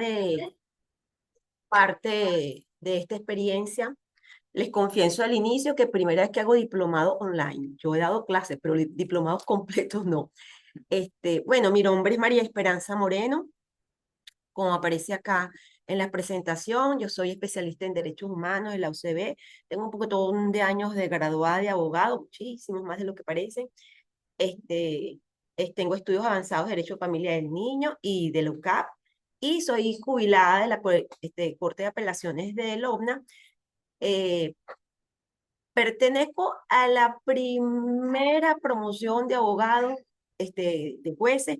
ya de parte de esta experiencia. Les confieso al inicio que primera vez que hago diplomado online. Yo he dado clases, pero diplomados completos no. Bueno, mi nombre es María Esperanza Moreno, como aparece acá en la presentación. Yo soy especialista en Derechos Humanos en la UCB. Tengo un poco todo de años de graduada de abogado, muchísimos más de lo que parecen. Este, Tengo estudios avanzados de Derecho de Familia del Niño y de la UCAP. Y soy jubilada de la Corte de Apelaciones de LOBNA. Eh, Pertenezco a la primera promoción de abogados, de jueces,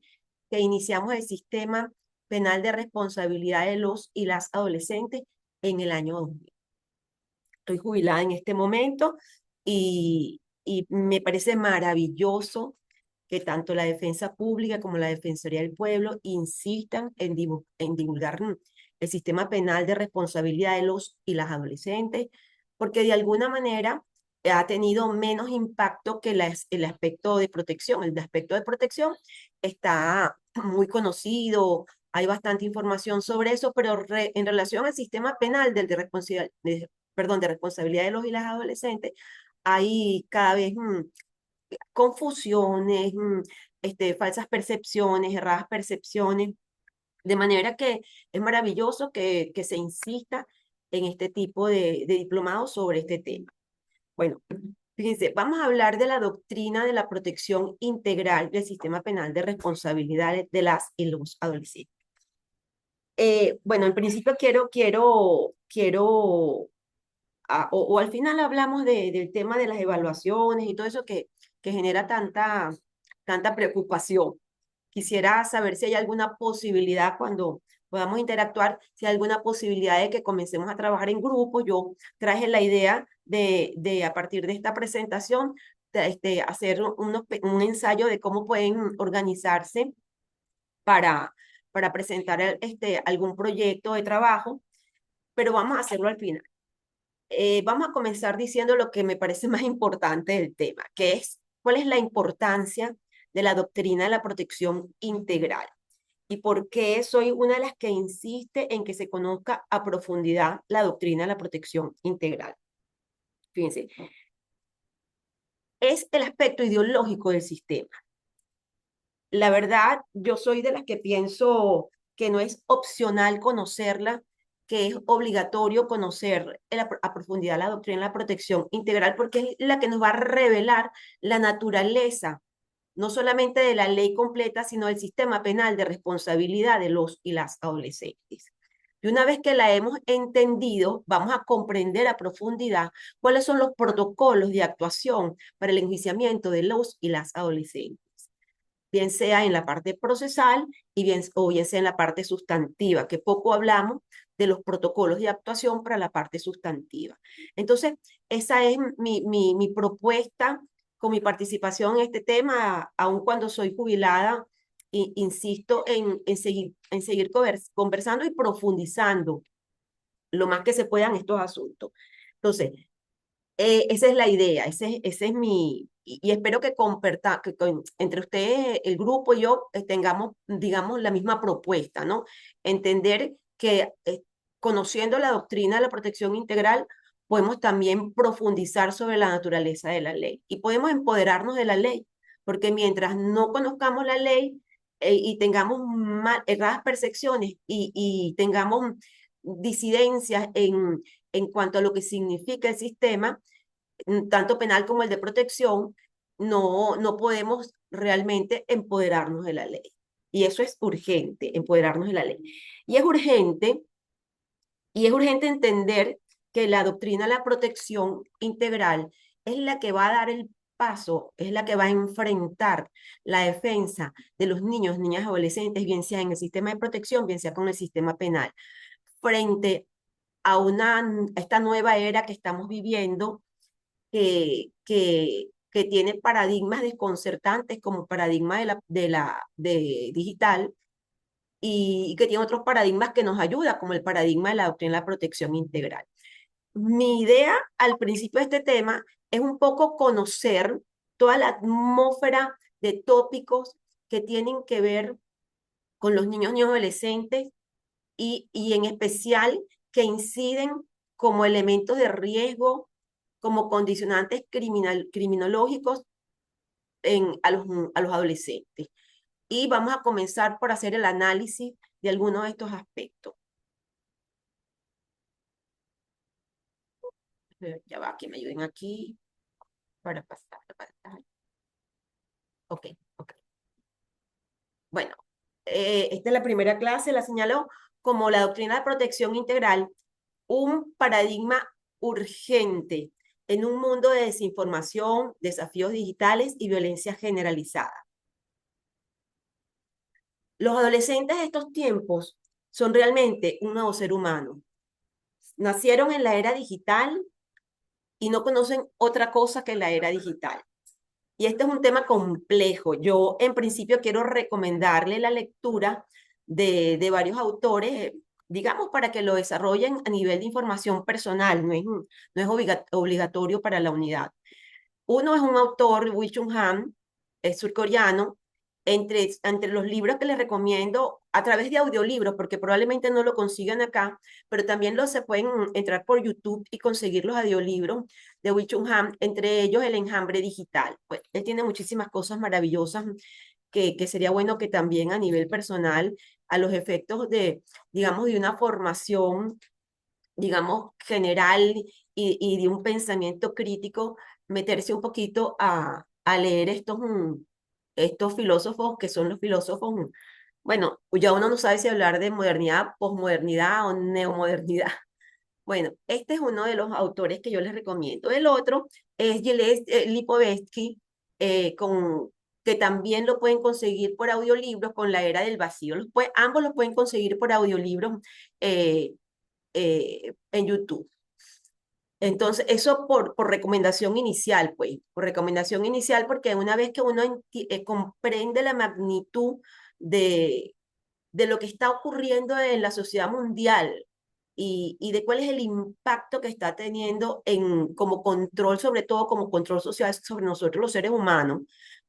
que iniciamos el sistema penal de responsabilidad de los y las adolescentes en el año 2000. Estoy jubilada en este momento y me parece maravilloso que tanto la defensa pública como la Defensoría del Pueblo insistan en divulgar el sistema penal de responsabilidad de los y las adolescentes, porque de alguna manera ha tenido menos impacto que el aspecto de protección. El aspecto de protección está muy conocido, hay bastante información sobre eso, pero en relación al sistema penal de responsabilidad de los y las adolescentes, hay cada vez confusiones, falsas percepciones, erradas percepciones, de manera que es maravilloso que se insista en este tipo de diplomados sobre este tema. Bueno, fíjense, vamos a hablar de la doctrina de la protección integral del sistema penal de responsabilidades de las y los adolescentes. Bueno, en principio o al final hablamos del tema de las evaluaciones y todo eso que genera tanta preocupación. Quisiera saber si hay alguna posibilidad cuando podamos interactuar, si hay alguna posibilidad de que comencemos a trabajar en grupo. Yo traje la idea de a partir de esta presentación, hacer un ensayo de cómo pueden organizarse para, para presentar algún proyecto de trabajo, pero vamos a hacerlo al final. Vamos a comenzar diciendo lo que me parece más importante del tema, que es cuál es la importancia de la doctrina de la protección integral y por qué soy una de las que insiste en que se conozca a profundidad la doctrina de la protección integral. Fíjense, es el aspecto ideológico del sistema. La verdad, yo soy de las que pienso que no es opcional conocerla, que es obligatorio conocer a profundidad la doctrina de la protección integral, porque es la que nos va a revelar la naturaleza, no solamente de la ley completa, sino del sistema penal de responsabilidad de los y las adolescentes. Y una vez que la hemos entendido, vamos a comprender a profundidad cuáles son los protocolos de actuación para el enjuiciamiento de los y las adolescentes, bien sea en la parte procesal o bien sea en la parte sustantiva, que poco hablamos de los protocolos de actuación para la parte sustantiva. Entonces, esa es mi propuesta con mi participación en este tema, aun cuando soy jubilada, insisto en seguir conversando y profundizando lo más que se puedan estos asuntos. Entonces, esa es la idea, ese es y espero que, entre ustedes, el grupo y yo, tengamos, digamos, la misma propuesta, ¿no? Entender que conociendo la doctrina de la protección integral, podemos también profundizar sobre la naturaleza de la ley y podemos empoderarnos de la ley, porque mientras no conozcamos la ley y tengamos erradas percepciones y tengamos disidencias en cuanto a lo que significa el sistema, tanto penal como el de protección, no podemos realmente empoderarnos de la ley. Y eso es urgente, empoderarnos de la ley. Y es urgente, y es urgente entender que la doctrina de la protección integral es la que va a dar el paso, es la que va a enfrentar la defensa de los niños, niñas, adolescentes, bien sea en el sistema de protección, bien sea con el sistema penal, frente a esta nueva era que estamos viviendo, que tiene paradigmas desconcertantes como paradigma de digital y que tiene otros paradigmas que nos ayuda, como el paradigma de la doctrina de la protección integral. Mi idea al principio de este tema es un poco conocer toda la atmósfera de tópicos que tienen que ver con los niños y adolescentes y en especial que inciden como elementos de riesgo, como condicionantes criminológicos a los adolescentes. Y vamos a comenzar por hacer el análisis de algunos de estos aspectos. Ya va, que me ayuden aquí para pasar la pantalla. Ok, ok. Bueno, esta es la primera clase, la señaló como la doctrina de protección integral, un paradigma urgente en un mundo de desinformación, desafíos digitales y violencia generalizada. Los adolescentes de estos tiempos son realmente un nuevo ser humano. Nacieron en la era digital y no conocen otra cosa que la era digital. Y este es un tema complejo. Yo, en principio, quiero recomendarle la lectura de varios autores, digamos, para que lo desarrollen a nivel de información personal, no es obligatorio para la unidad. Uno es un autor, Wee Chung Han, es surcoreano. Entre los libros que les recomiendo, a través de audiolibros, porque probablemente no lo consigan acá, pero también se pueden entrar por YouTube y conseguir los audiolibros de Wee Chung Han, entre ellos El Enjambre Digital. Pues él tiene muchísimas cosas maravillosas que sería bueno que también a nivel personal, a los efectos de, digamos, de una formación, digamos, general y de un pensamiento crítico, meterse un poquito a leer estos filósofos que son los filósofos, bueno, ya uno no sabe si hablar de modernidad, posmodernidad o neomodernidad. Bueno, este es uno de los autores que yo les recomiendo. El otro es Gilles Lipovetsky, que también lo pueden conseguir por audiolibros con La Era del Vacío. Ambos los pueden conseguir por audiolibros eh, en YouTube. Entonces, eso por recomendación inicial, pues, por recomendación inicial, porque una vez que uno comprende la magnitud de, de lo que está ocurriendo en la sociedad mundial y de cuál es el impacto que está teniendo como control, sobre todo como control social sobre nosotros los seres humanos,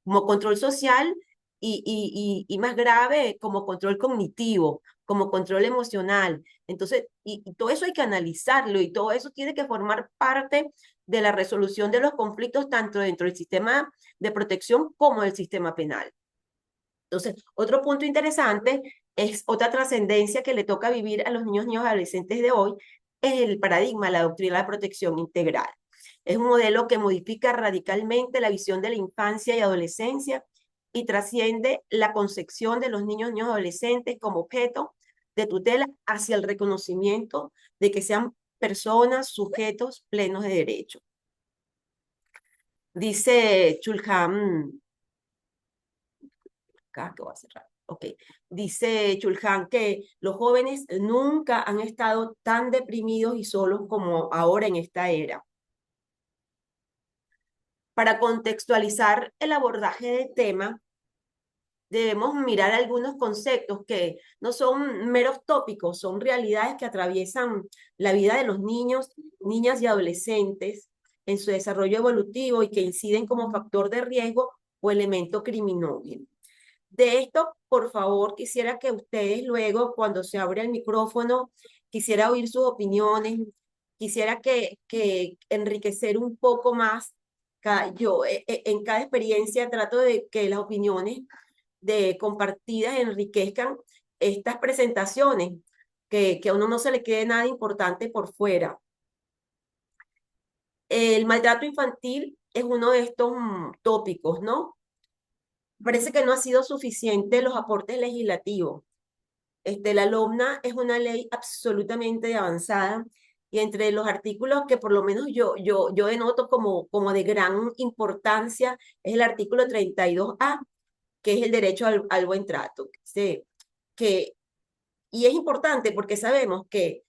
como control social y más grave, como control cognitivo, como control emocional. Entonces, y todo eso hay que analizarlo y todo eso tiene que formar parte de la resolución de los conflictos tanto dentro del sistema de protección como del sistema penal. Entonces, otro punto interesante es otra trascendencia que le toca vivir a los niños y adolescentes de hoy, es el paradigma, la doctrina de protección integral. Es un modelo que modifica radicalmente la visión de la infancia y adolescencia y trasciende la concepción de los niños y adolescentes como objeto de tutela hacia el reconocimiento de que sean personas, sujetos plenos de derecho. Dice Chulhan, acá que voy a cerrar. Ok. Dice Chulhan que los jóvenes nunca han estado tan deprimidos y solos como ahora en esta era. Para contextualizar el abordaje del tema, debemos mirar algunos conceptos que no son meros tópicos, son realidades que atraviesan la vida de los niños, niñas y adolescentes en su desarrollo evolutivo y que inciden como factor de riesgo o elemento criminógeno. De esto, por favor, quisiera que ustedes luego, cuando se abra el micrófono, quisiera oír sus opiniones, quisiera que enriquecer un poco más. Yo en cada experiencia trato de que las opiniones compartidas enriquezcan estas presentaciones, que a uno no se le quede nada importante por fuera. El maltrato infantil es uno de estos tópicos, ¿no? Parece que no ha sido suficiente los aportes legislativos. La LOMNA es una ley absolutamente avanzada y entre los artículos que por lo menos yo denoto como de gran importancia es el artículo 32A, que es el derecho al buen trato. Que, y es importante porque sabemos que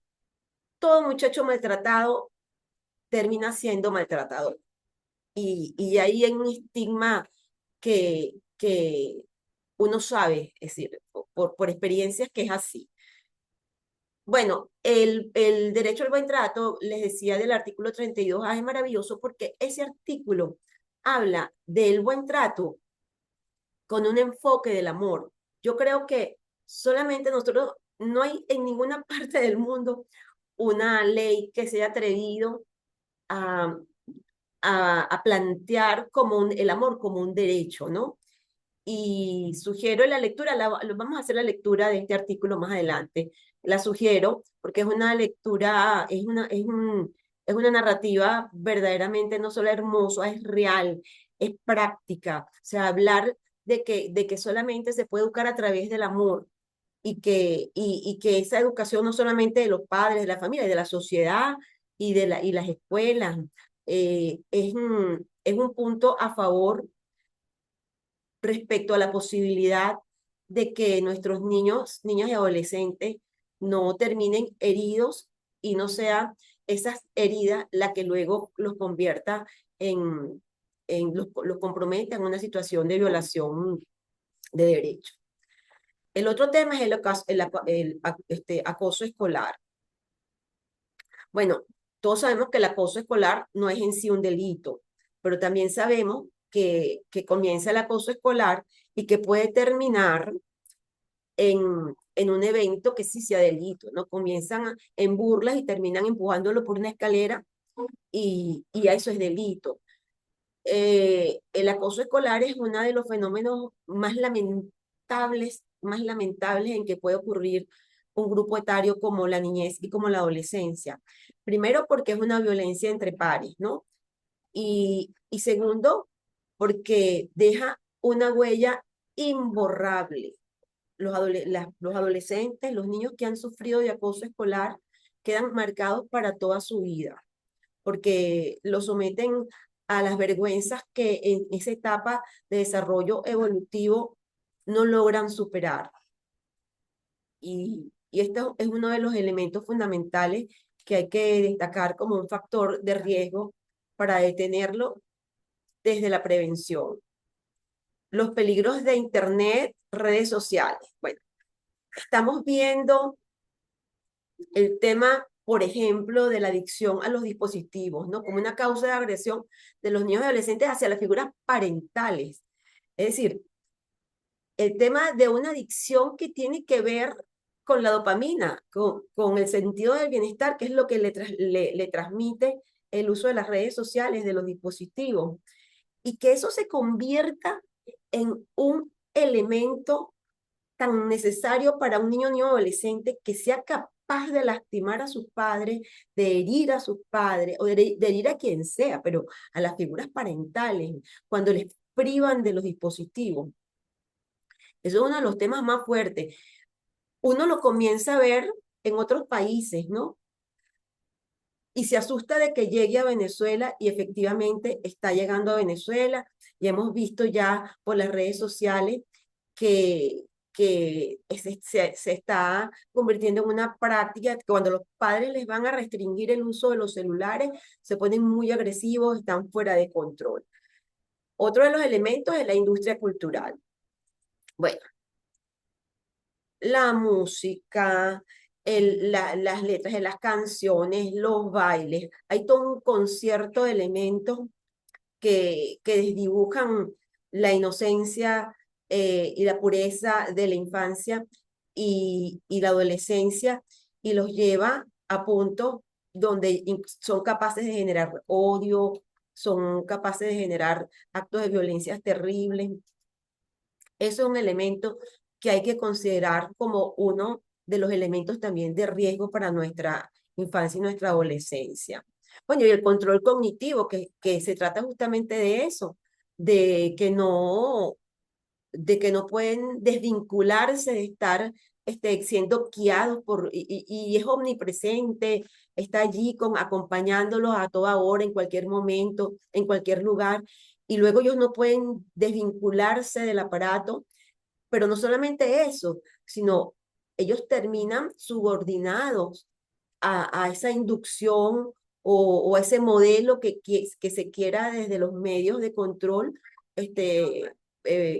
todo muchacho maltratado termina siendo maltratador. Y ahí hay un estigma que uno sabe, es decir, por experiencias que es así. Bueno, el derecho al buen trato, les decía del artículo 32A, es maravilloso porque ese artículo habla del buen trato con un enfoque del amor. Yo creo que solamente nosotros no hay en ninguna parte del mundo una ley que se haya atrevido a, a plantear como el amor como un derecho, ¿no? Y sugiero la lectura, vamos a hacer la lectura de este artículo más adelante. La sugiero porque es una lectura, es una narrativa verdaderamente no solo hermosa, es real, es práctica. O sea, hablar de que solamente se puede educar a través del amor y que esa educación no solamente de los padres, de la familia, de la sociedad y las escuelas, es un punto a favor respecto a la posibilidad de que nuestros niños, niñas y adolescentes no terminen heridos y no sea esas heridas la que luego los convierta los comprometa en una situación de violación de derechos. El otro tema es el acoso escolar. Bueno, todos sabemos que el acoso escolar no es en sí un delito, pero también sabemos que comienza el acoso escolar y que puede terminar en un evento que sí sea delito, ¿no? Comienzan en burlas y terminan empujándolo por una escalera y eso es delito. El acoso escolar es uno de los fenómenos más lamentables en que puede ocurrir un grupo etario como la niñez y como la adolescencia. Primero, porque es una violencia entre pares, ¿no? Y segundo, porque deja una huella imborrable. Los adolescentes, los niños que han sufrido de acoso escolar, quedan marcados para toda su vida porque lo someten a las vergüenzas que en esa etapa de desarrollo evolutivo no logran superar. Y esto es uno de los elementos fundamentales que hay que destacar como un factor de riesgo para detenerlo desde la prevención. Los peligros de Internet, redes sociales. Bueno, estamos viendo el tema, por ejemplo, de la adicción a los dispositivos, ¿no? Como una causa de agresión de los niños y adolescentes hacia las figuras parentales. Es decir, el tema de una adicción que tiene que ver con la dopamina, con el sentido del bienestar, que es lo que le transmite el uso de las redes sociales, de los dispositivos, y que eso se convierta en un elemento tan necesario para un niño o adolescente que sea capaz de lastimar a sus padres, de herir a sus padres, o de herir a quien sea, pero a las figuras parentales, cuando les privan de los dispositivos. Eso es uno de los temas más fuertes. Uno lo comienza a ver en otros países, ¿no? Y se asusta de que llegue a Venezuela y efectivamente está llegando a Venezuela. Y hemos visto ya por las redes sociales que, se está convirtiendo en una práctica que cuando los padres les van a restringir el uso de los celulares, se ponen muy agresivos, están fuera de control. Otro de los elementos es la industria cultural. Bueno, la música, las letras de las canciones, los bailes. Hay todo un concierto de elementos que desdibujan la inocencia y la pureza de la infancia y la adolescencia y los lleva a puntos donde son capaces de generar odio, son capaces de generar actos de violencia terribles. Eso es un elemento que hay que considerar como uno de los elementos también de riesgo para nuestra infancia y nuestra adolescencia. Bueno, y el control cognitivo, que se trata justamente de eso, de que no, de que no pueden desvincularse de estar siendo guiados y es omnipresente, está allí acompañándolos a toda hora, en cualquier momento, en cualquier lugar, y luego ellos no pueden desvincularse del aparato, pero no solamente eso, sino ellos terminan subordinados a esa inducción o a ese modelo que se quiera desde los medios de control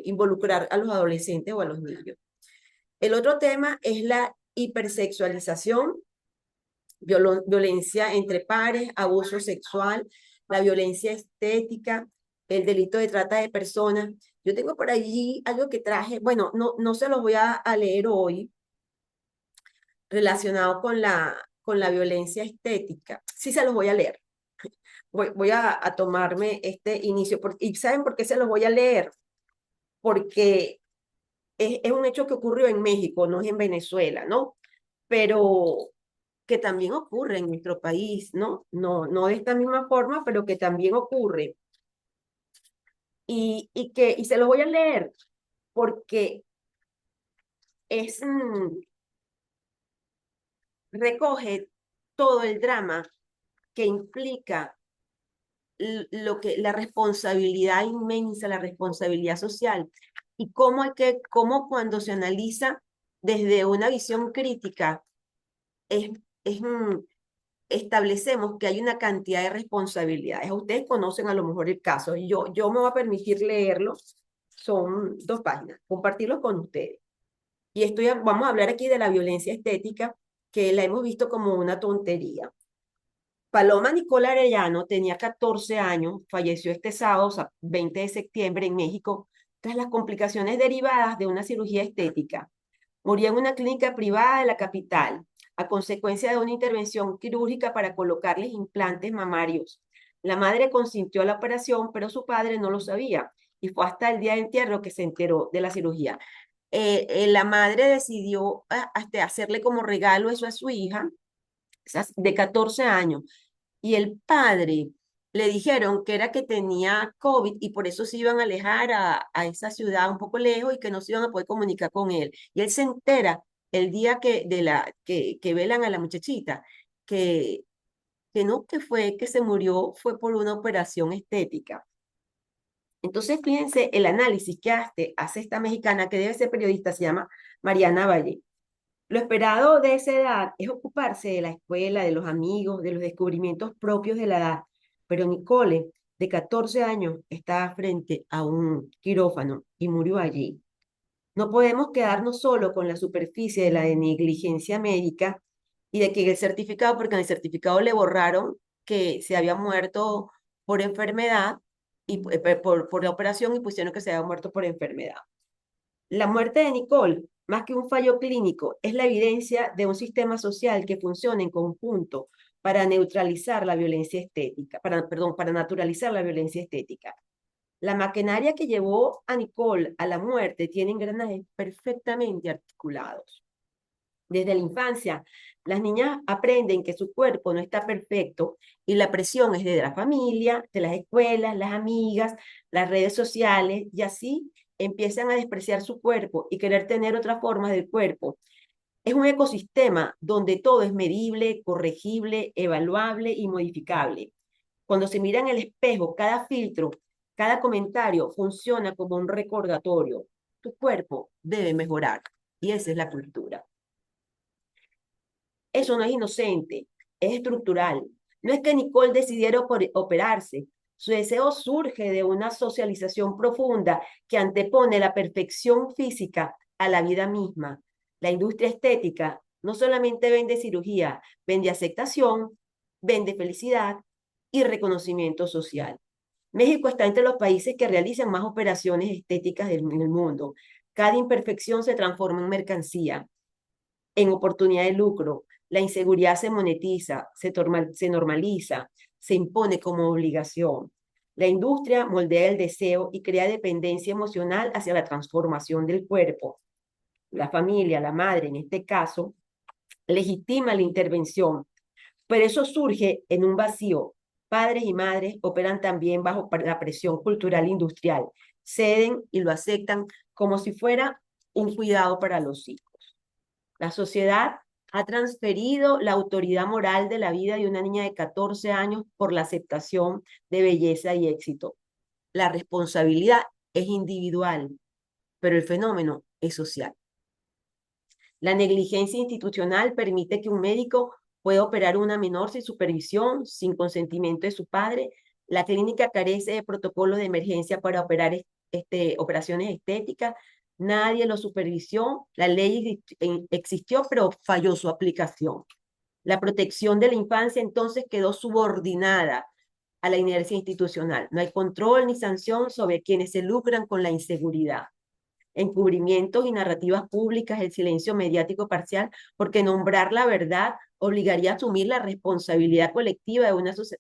involucrar a los adolescentes o a los niños. El otro tema es la hipersexualización, violencia entre pares, abuso sexual, la violencia estética, el delito de trata de personas. Yo tengo por allí algo que traje, bueno, no se los voy a leer hoy, relacionado con la violencia estética. Sí se los voy a leer. Voy a tomarme este inicio. ¿Y saben por qué se los voy a leer? Porque es un hecho que ocurrió en México, no es en Venezuela, ¿no? Pero que también ocurre en nuestro país, ¿no? No de esta misma forma, pero que también ocurre. Y se los voy a leer porque es, recoge todo el drama que implica lo que, la responsabilidad inmensa, la responsabilidad social, y cómo cómo cuando se analiza desde una visión crítica, es, es, establecemos que hay una cantidad de responsabilidades. Ustedes conocen a lo mejor el caso, y yo me voy a permitir leerlo, son 2 páginas, compartirlos con ustedes. Y vamos a hablar aquí de la violencia estética, que la hemos visto como una tontería. Paloma Nicola Arellano tenía 14 años, falleció este sábado, 20 de septiembre, en México, tras las complicaciones derivadas de una cirugía estética. Murió en una clínica privada de la capital, a consecuencia de una intervención quirúrgica para colocarles implantes mamarios. La madre consintió la operación, pero su padre no lo sabía, y fue hasta el día de entierro que se enteró de la cirugía. La madre decidió hacerle como regalo eso a su hija, de 14 años, y el padre le dijeron que era que tenía COVID y por eso se iban a alejar a esa ciudad un poco lejos y que no se iban a poder comunicar con él. Y él se entera el día que velan a la muchachita, que, que no, que fue que se murió, fue por una operación estética. Entonces, fíjense el análisis que hace esta mexicana, que debe ser periodista, se llama Mariana Valle. Lo esperado de esa edad es ocuparse de la escuela, de los amigos, de los descubrimientos propios de la edad. Pero Nicole, de 14 años, estaba frente a un quirófano y murió allí. No podemos quedarnos solo con la superficie de la negligencia médica y de que el certificado, porque en el certificado le borraron que se había muerto por enfermedad y por la operación y pusieron que se había muerto por enfermedad. La muerte de Nicole, más que un fallo clínico, es la evidencia de un sistema social que funciona en conjunto para neutralizar la violencia estética, perdón, para naturalizar la violencia estética. La maquinaria que llevó a Nicole a la muerte tiene engranajes perfectamente articulados. Desde la infancia, las niñas aprenden que su cuerpo no está perfecto y la presión es de la familia, de las escuelas, las amigas, las redes sociales, y así empiezan a despreciar su cuerpo y querer tener otras formas del cuerpo. Es un ecosistema donde todo es medible, corregible, evaluable y modificable. Cuando se mira en el espejo, cada filtro, cada comentario funciona como un recordatorio. Tu cuerpo debe mejorar y esa es la cultura. Eso no es inocente, es estructural. No es que Nicole decidiera operarse. Su deseo surge de una socialización profunda que antepone la perfección física a la vida misma. La industria estética no solamente vende cirugía, vende aceptación, vende felicidad y reconocimiento social. México está entre los países que realizan más operaciones estéticas del mundo. Cada imperfección se transforma en mercancía, en oportunidad de lucro. La inseguridad se monetiza, se normaliza, se impone como obligación. La industria moldea el deseo y crea dependencia emocional hacia la transformación del cuerpo. La familia, la madre en este caso, legitima la intervención, pero eso surge en un vacío. Padres y madres operan también bajo la presión cultural industrial, ceden y lo aceptan como si fuera un cuidado para los hijos. La sociedad ha transferido la autoridad moral de la vida de una niña de 14 años por la aceptación de belleza y éxito. La responsabilidad es individual, pero el fenómeno es social. La negligencia institucional permite que un médico pueda operar a una menor sin supervisión, sin consentimiento de su padre. La clínica carece de protocolos de emergencia para operar operaciones estéticas. Nadie lo supervisó. La ley existió, pero falló su aplicación. La protección de la infancia entonces quedó subordinada a la inercia institucional. No hay control ni sanción sobre quienes se lucran con la inseguridad. encubrimientos y narrativas públicas, el silencio mediático parcial, porque nombrar la verdad obligaría a asumir la responsabilidad colectiva de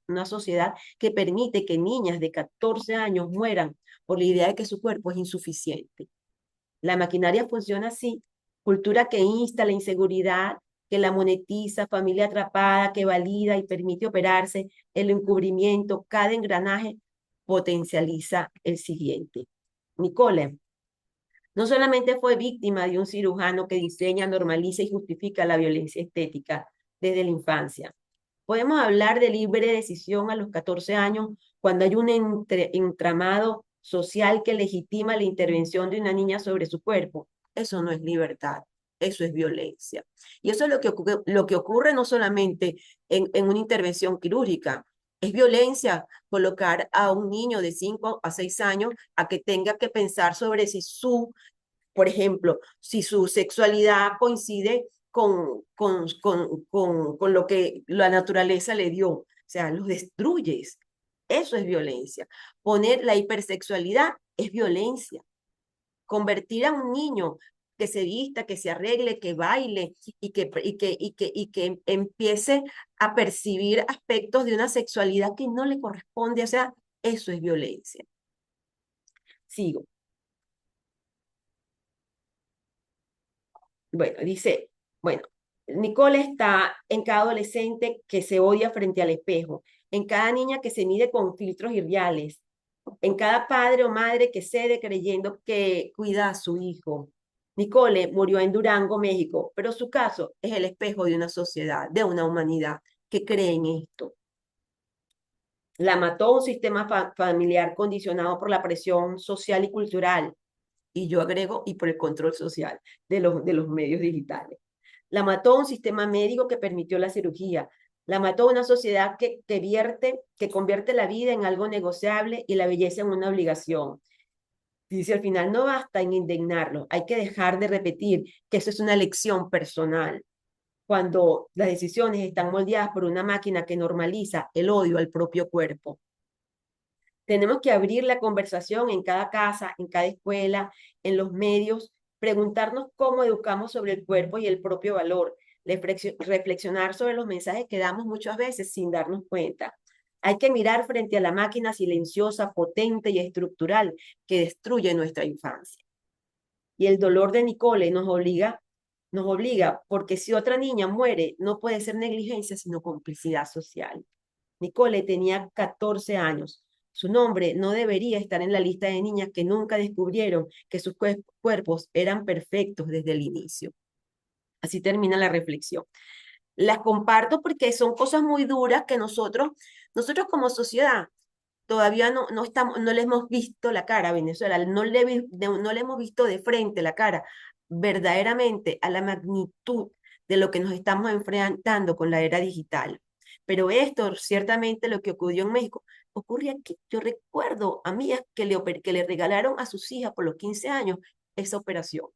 una sociedad que permite que niñas de 14 años mueran por la idea de que su cuerpo es insuficiente. La maquinaria funciona así, cultura que insta la inseguridad, que la monetiza, familia atrapada, que valida y permite operarse, el encubrimiento, cada engranaje potencializa el siguiente. Nicole no solamente fue víctima de un cirujano que diseña, normaliza y justifica la violencia estética desde la infancia. Podemos hablar de libre decisión a los 14 años cuando hay un entramado social que legitima la intervención de una niña sobre su cuerpo. Eso no es libertad, eso es violencia. Y eso es lo que ocurre no solamente en una intervención quirúrgica, es violencia colocar a un niño de 5 a 6 años a que tenga que pensar sobre si por ejemplo, si su sexualidad coincide con lo que la naturaleza le dio. O sea, los destruyes. Eso es violencia. Poner la hipersexualidad es violencia. Convertir a un niño que se vista, que se arregle, que baile y que empiece a percibir aspectos de una sexualidad que no le corresponde. O sea, eso es violencia. Sigo. Bueno, dice, bueno, Nicole está en cada adolescente que se odia frente al espejo, en cada niña que se mide con filtros irreales, en cada padre o madre que cede creyendo que cuida a su hijo. Nicole murió en Durango, México, pero su caso es el espejo de una sociedad, de una humanidad que cree en esto. La mató un sistema familiar condicionado por la presión social y cultural, y yo agrego, y por el control social de los medios digitales. La mató un sistema médico que permitió la cirugía. La mató una sociedad que convierte la vida en algo negociable y la belleza en una obligación. Dice al final, no basta en indignarlo, hay que dejar de repetir que eso es una elección personal. Cuando las decisiones están moldeadas por una máquina que normaliza el odio al propio cuerpo. Tenemos que abrir la conversación en cada casa, en cada escuela, en los medios, preguntarnos cómo educamos sobre el cuerpo y el propio valor, reflexionar sobre los mensajes que damos muchas veces sin darnos cuenta. Hay que mirar frente a la máquina silenciosa, potente y estructural que destruye nuestra infancia. Y el dolor de Nicole nos obliga, porque si otra niña muere, no puede ser negligencia, sino complicidad social. Nicole tenía 14 años. Su nombre no debería estar en la lista de niñas que nunca descubrieron que sus cuerpos eran perfectos desde el inicio. Así termina la reflexión. Las comparto porque son cosas muy duras que nosotros como sociedad todavía no le hemos visto la cara a Venezuela, no le hemos visto de frente la cara verdaderamente a la magnitud de lo que nos estamos enfrentando con la era digital. Pero esto, ciertamente, lo que ocurrió en México, ocurre aquí. Yo recuerdo a amigas que le regalaron a sus hijas por los 15 años esa operación.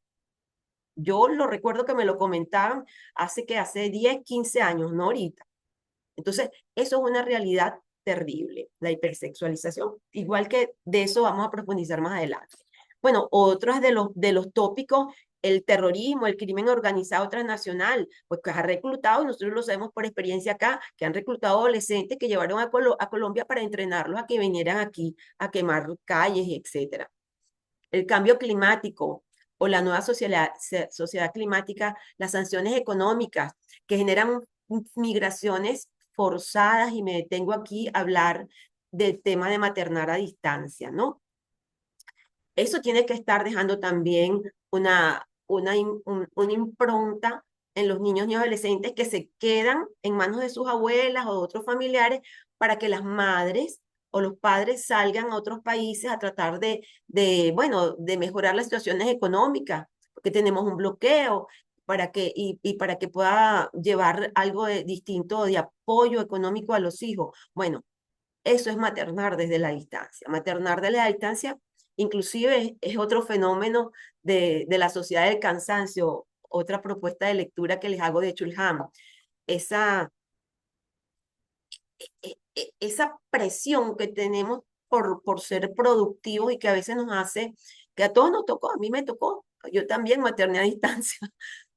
Yo lo recuerdo que me lo comentaban hace 10, 15 años, no ahorita. Entonces, eso es una realidad terrible, la hipersexualización. Igual que de eso vamos a profundizar más adelante. Bueno, otros de los tópicos, el terrorismo, el crimen organizado transnacional, pues que ha reclutado, y nosotros lo sabemos por experiencia acá, que han reclutado adolescentes que llevaron a Colombia para entrenarlos a que vinieran aquí a quemar calles, etcétera. El cambio climático o la nueva sociedad climática, las sanciones económicas que generan migraciones forzadas, y me detengo aquí a hablar del tema de maternar a distancia, ¿no? Eso tiene que estar dejando también una impronta en los niños y adolescentes que se quedan en manos de sus abuelas o de otros familiares para que las madres o los padres salgan a otros países a tratar bueno, de mejorar las situaciones económicas, porque tenemos un bloqueo para que pueda llevar algo distinto de apoyo económico a los hijos. Bueno, eso es maternar desde la distancia. Maternar desde la distancia, inclusive, es otro fenómeno de la sociedad del cansancio, otra propuesta de lectura que les hago de Chulham. Esa, esa presión que tenemos por ser productivos y que a veces nos hace que a todos nos tocó, a mí me tocó, yo también materné a distancia,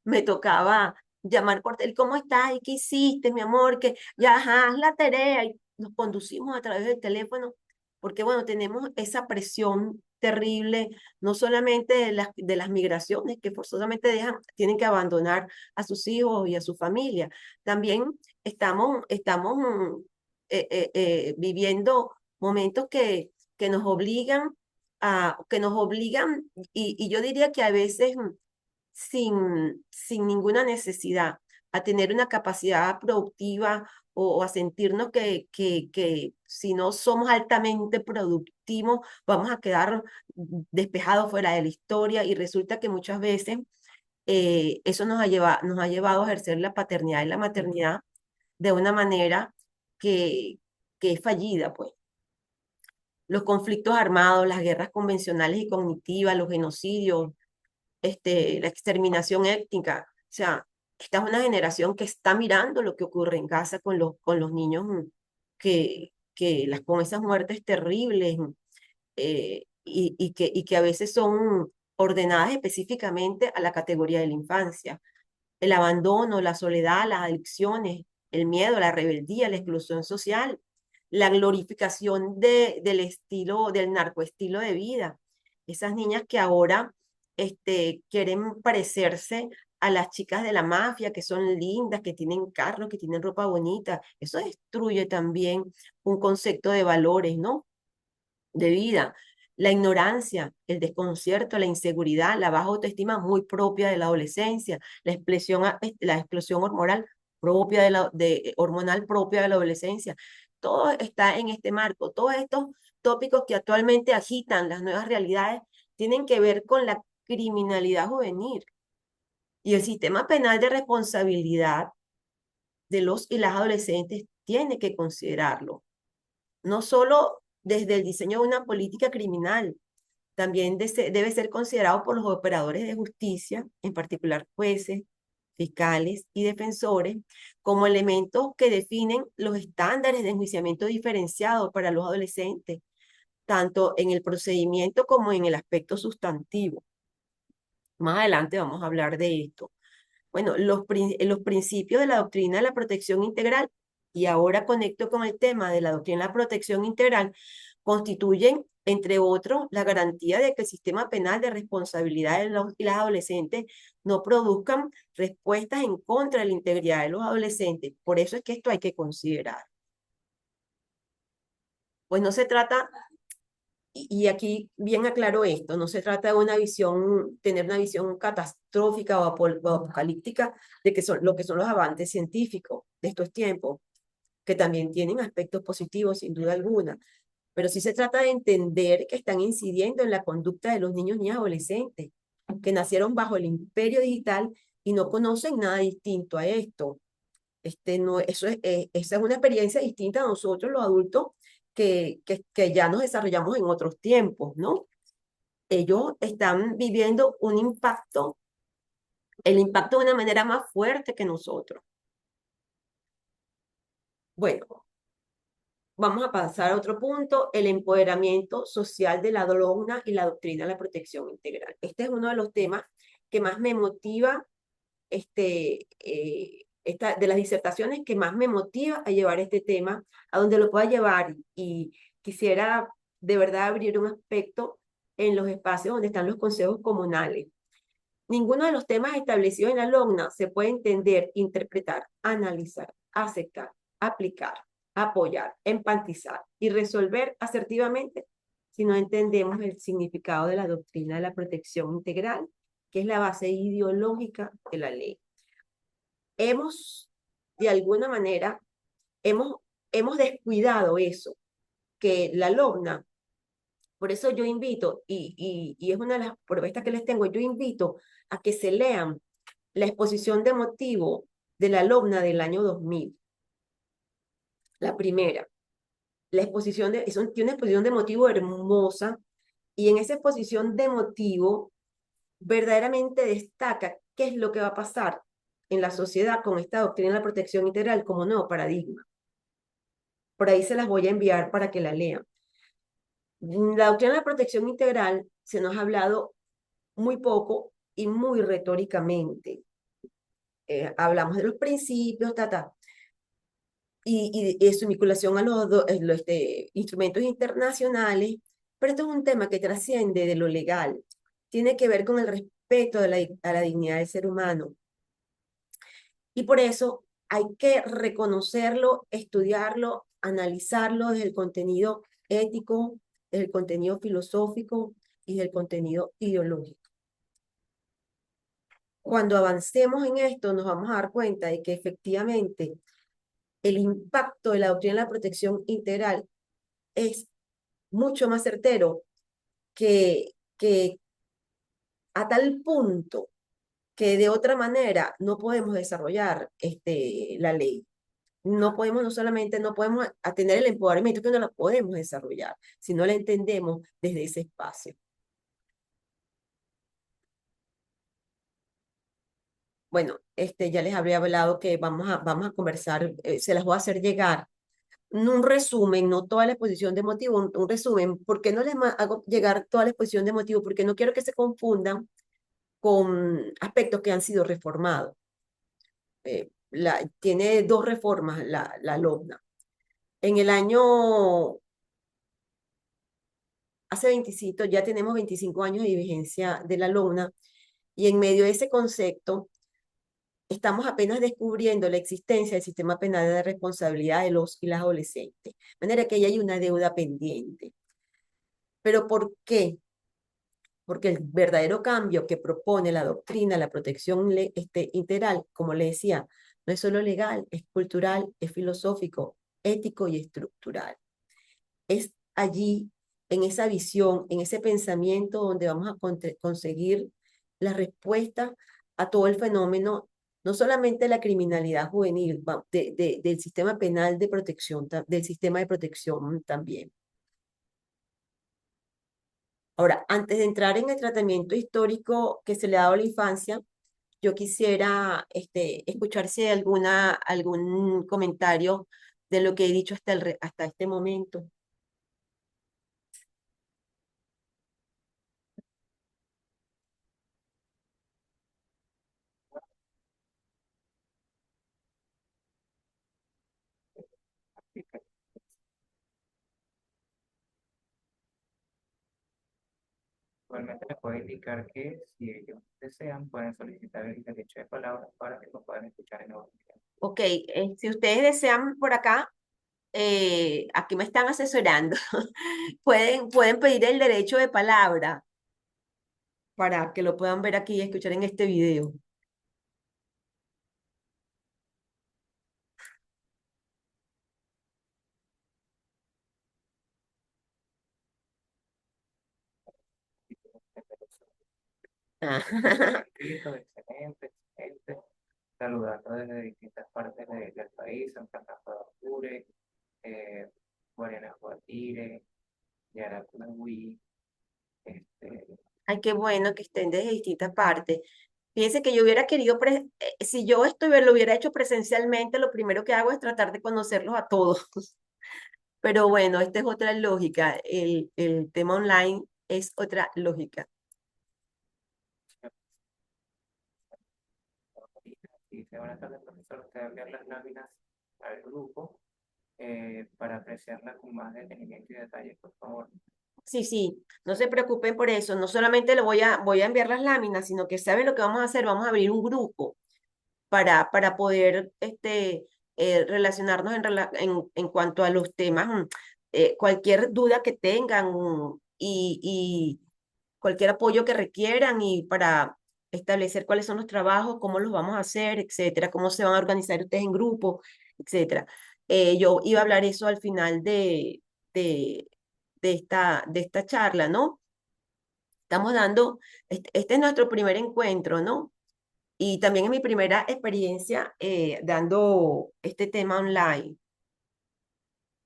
me tocaba llamar por teléfono, ¿cómo estás? ¿Y qué hiciste, mi amor? Que ya, ajá, haz la tarea y nos conducimos a través del teléfono, porque bueno, tenemos esa presión terrible, no solamente de las migraciones que forzosamente tienen que abandonar a sus hijos y a su familia, también estamos viviendo momentos que nos obligan que nos obligan, y yo diría que a veces sin ninguna necesidad, a tener una capacidad productiva o a sentirnos que si no somos altamente productivos, vamos a quedar despejados fuera de la historia y resulta que muchas veces eso nos ha llevado a ejercer la paternidad y la maternidad de una manera que, que es fallida, pues. Los conflictos armados, las guerras convencionales y cognitivas, los genocidios, la exterminación étnica. O sea, esta es una generación que está mirando lo que ocurre en casa con los niños con esas muertes terribles y que a veces son ordenadas específicamente a la categoría de la infancia. El abandono, la soledad, las adicciones, el miedo, la rebeldía, la exclusión social, la glorificación del estilo, del narcoestilo de vida. Esas niñas que ahora quieren parecerse a las chicas de la mafia, que son lindas, que tienen carros, que tienen ropa bonita. Eso destruye también un concepto de valores, ¿no? De vida. La ignorancia, el desconcierto, la inseguridad, la baja autoestima muy propia de la adolescencia, la explosión hormonal propia hormonal propia de la adolescencia. Todo está en este marco. Todos estos tópicos que actualmente agitan las nuevas realidades tienen que ver con la criminalidad juvenil y el sistema penal de responsabilidad de los y las adolescentes tiene que considerarlo, no solo desde el diseño de una política criminal, también debe ser considerado por los operadores de justicia, en particular jueces, fiscales y defensores, como elementos que definen los estándares de enjuiciamiento diferenciado para los adolescentes, tanto en el procedimiento como en el aspecto sustantivo. Más adelante vamos a hablar de esto. Bueno, los principios de la doctrina de la protección integral, y ahora conecto con el tema de la doctrina de la protección integral, constituyen, entre otros, la garantía de que el sistema penal de responsabilidad de los y las adolescentes no produzcan respuestas en contra de la integridad de los adolescentes. Por eso es que esto hay que considerar. Pues no se trata y aquí bien aclaro esto, no se trata de una visión, tener una visión catastrófica o apocalíptica de que son, lo que son los avances científicos de estos tiempos, que también tienen aspectos positivos sin duda alguna, pero sí se trata de entender que están incidiendo en la conducta de los niños, niñas, adolescentes, que nacieron bajo el imperio digital y no conocen nada distinto a esto. No, esa es una experiencia distinta a nosotros los adultos que ya nos desarrollamos en otros tiempos, ¿no? Ellos están viviendo un impacto, el impacto de una manera más fuerte que nosotros. Bueno, vamos a pasar a otro punto, el empoderamiento social de la dogma y la doctrina de la protección integral. Este es uno de los temas que más me motiva de las disertaciones que más me motiva a llevar este tema a donde lo pueda llevar y quisiera de verdad abrir un aspecto en los espacios donde están los consejos comunales. Ninguno de los temas establecidos en la LOGNA se puede entender, interpretar, analizar, aceptar, aplicar, apoyar, empatizar y resolver asertivamente si no entendemos el significado de la doctrina de la protección integral, que es la base ideológica de la ley. De alguna manera, hemos, hemos descuidado eso, que la LOGNA, por eso yo invito, y es una de las propuestas que les tengo, yo invito a que se lean la exposición de motivo de la LOGNA del año 2000, la primera. Tiene una exposición de motivo hermosa, y en esa exposición de motivo verdaderamente destaca qué es lo que va a pasar en la sociedad con esta doctrina de la protección integral como nuevo paradigma. Por ahí se las voy a enviar para que la lean. La doctrina de la protección integral se nos ha hablado muy poco y muy retóricamente. Hablamos de los principios, y su vinculación a los instrumentos internacionales, pero esto es un tema que trasciende de lo legal. Tiene que ver con el respeto a la dignidad del ser humano. Y por eso hay que reconocerlo, estudiarlo, analizarlo desde el contenido ético, desde el contenido filosófico y desde el contenido ideológico. Cuando avancemos en esto, nos vamos a dar cuenta de que efectivamente el impacto de la doctrina de la protección integral es mucho más certero que a tal punto que de otra manera no podemos desarrollar la ley. No podemos, no solamente no podemos tener el empoderamiento, que no la podemos desarrollar si no la entendemos desde ese espacio. Bueno, ya les habría hablado que vamos a conversar, se las voy a hacer llegar un resumen, no toda la exposición de motivo, un resumen. ¿Por qué no les hago llegar toda la exposición de motivo? Porque no quiero que se confundan con aspectos que han sido reformados. Tiene dos reformas la LOMNA. En el año, hace 25, ya tenemos 25 años de vigencia de la LOMNA, y en medio de ese concepto estamos apenas descubriendo la existencia del sistema penal de responsabilidad de los y las adolescentes. De manera que ahí hay una deuda pendiente. ¿Pero por qué? Porque el verdadero cambio que propone la doctrina, la protección integral, como le decía, no es solo legal, es cultural, es filosófico, ético y estructural. Es allí, en esa visión, en ese pensamiento, donde vamos a conseguir la respuesta a todo el fenómeno, no solamente de la criminalidad juvenil, del sistema penal de protección, del sistema de protección también. Ahora, antes de entrar en el tratamiento histórico que se le ha dado a la infancia, yo quisiera escuchar si hay algún comentario de lo que he dicho hasta este momento. Igualmente les puedo indicar que si ellos desean pueden solicitar el derecho de palabra para que lo puedan escuchar en audio. Ok, si ustedes desean por acá, aquí me están asesorando, pueden pedir el derecho de palabra para que lo puedan ver aquí y escuchar en este video. Ah, Escrito, excelente, excelente. Saludando desde distintas partes del país, Santa Rafa de Apure, eh, Guariana Guatire, Yaracuy, este, Ay, qué bueno que estén desde distintas partes. Fíjense que yo hubiera querido, si yo esto lo hubiera hecho presencialmente, lo primero que hago es tratar de conocerlos a todos. Pero bueno, esta es otra lógica. El tema online es otra lógica. y se van a estar el profesor, usted va a enviar las láminas al grupo para apreciarlas con más detenimiento y detalle, por favor. Sí, sí, no se preocupen por eso. No solamente voy a enviar las láminas, sino que saben lo que vamos a hacer. Vamos a abrir un grupo para poder relacionarnos en cuanto a los temas, cualquier duda que tengan y cualquier apoyo que requieran y para establecer cuáles son los trabajos, cómo los vamos a hacer, etcétera, cómo se van a organizar ustedes en grupo, etcétera. Yo iba a hablar eso al final de, de esta charla, ¿no? Estamos dando, este es nuestro primer encuentro, ¿no? Y también es mi primera experiencia dando este tema online.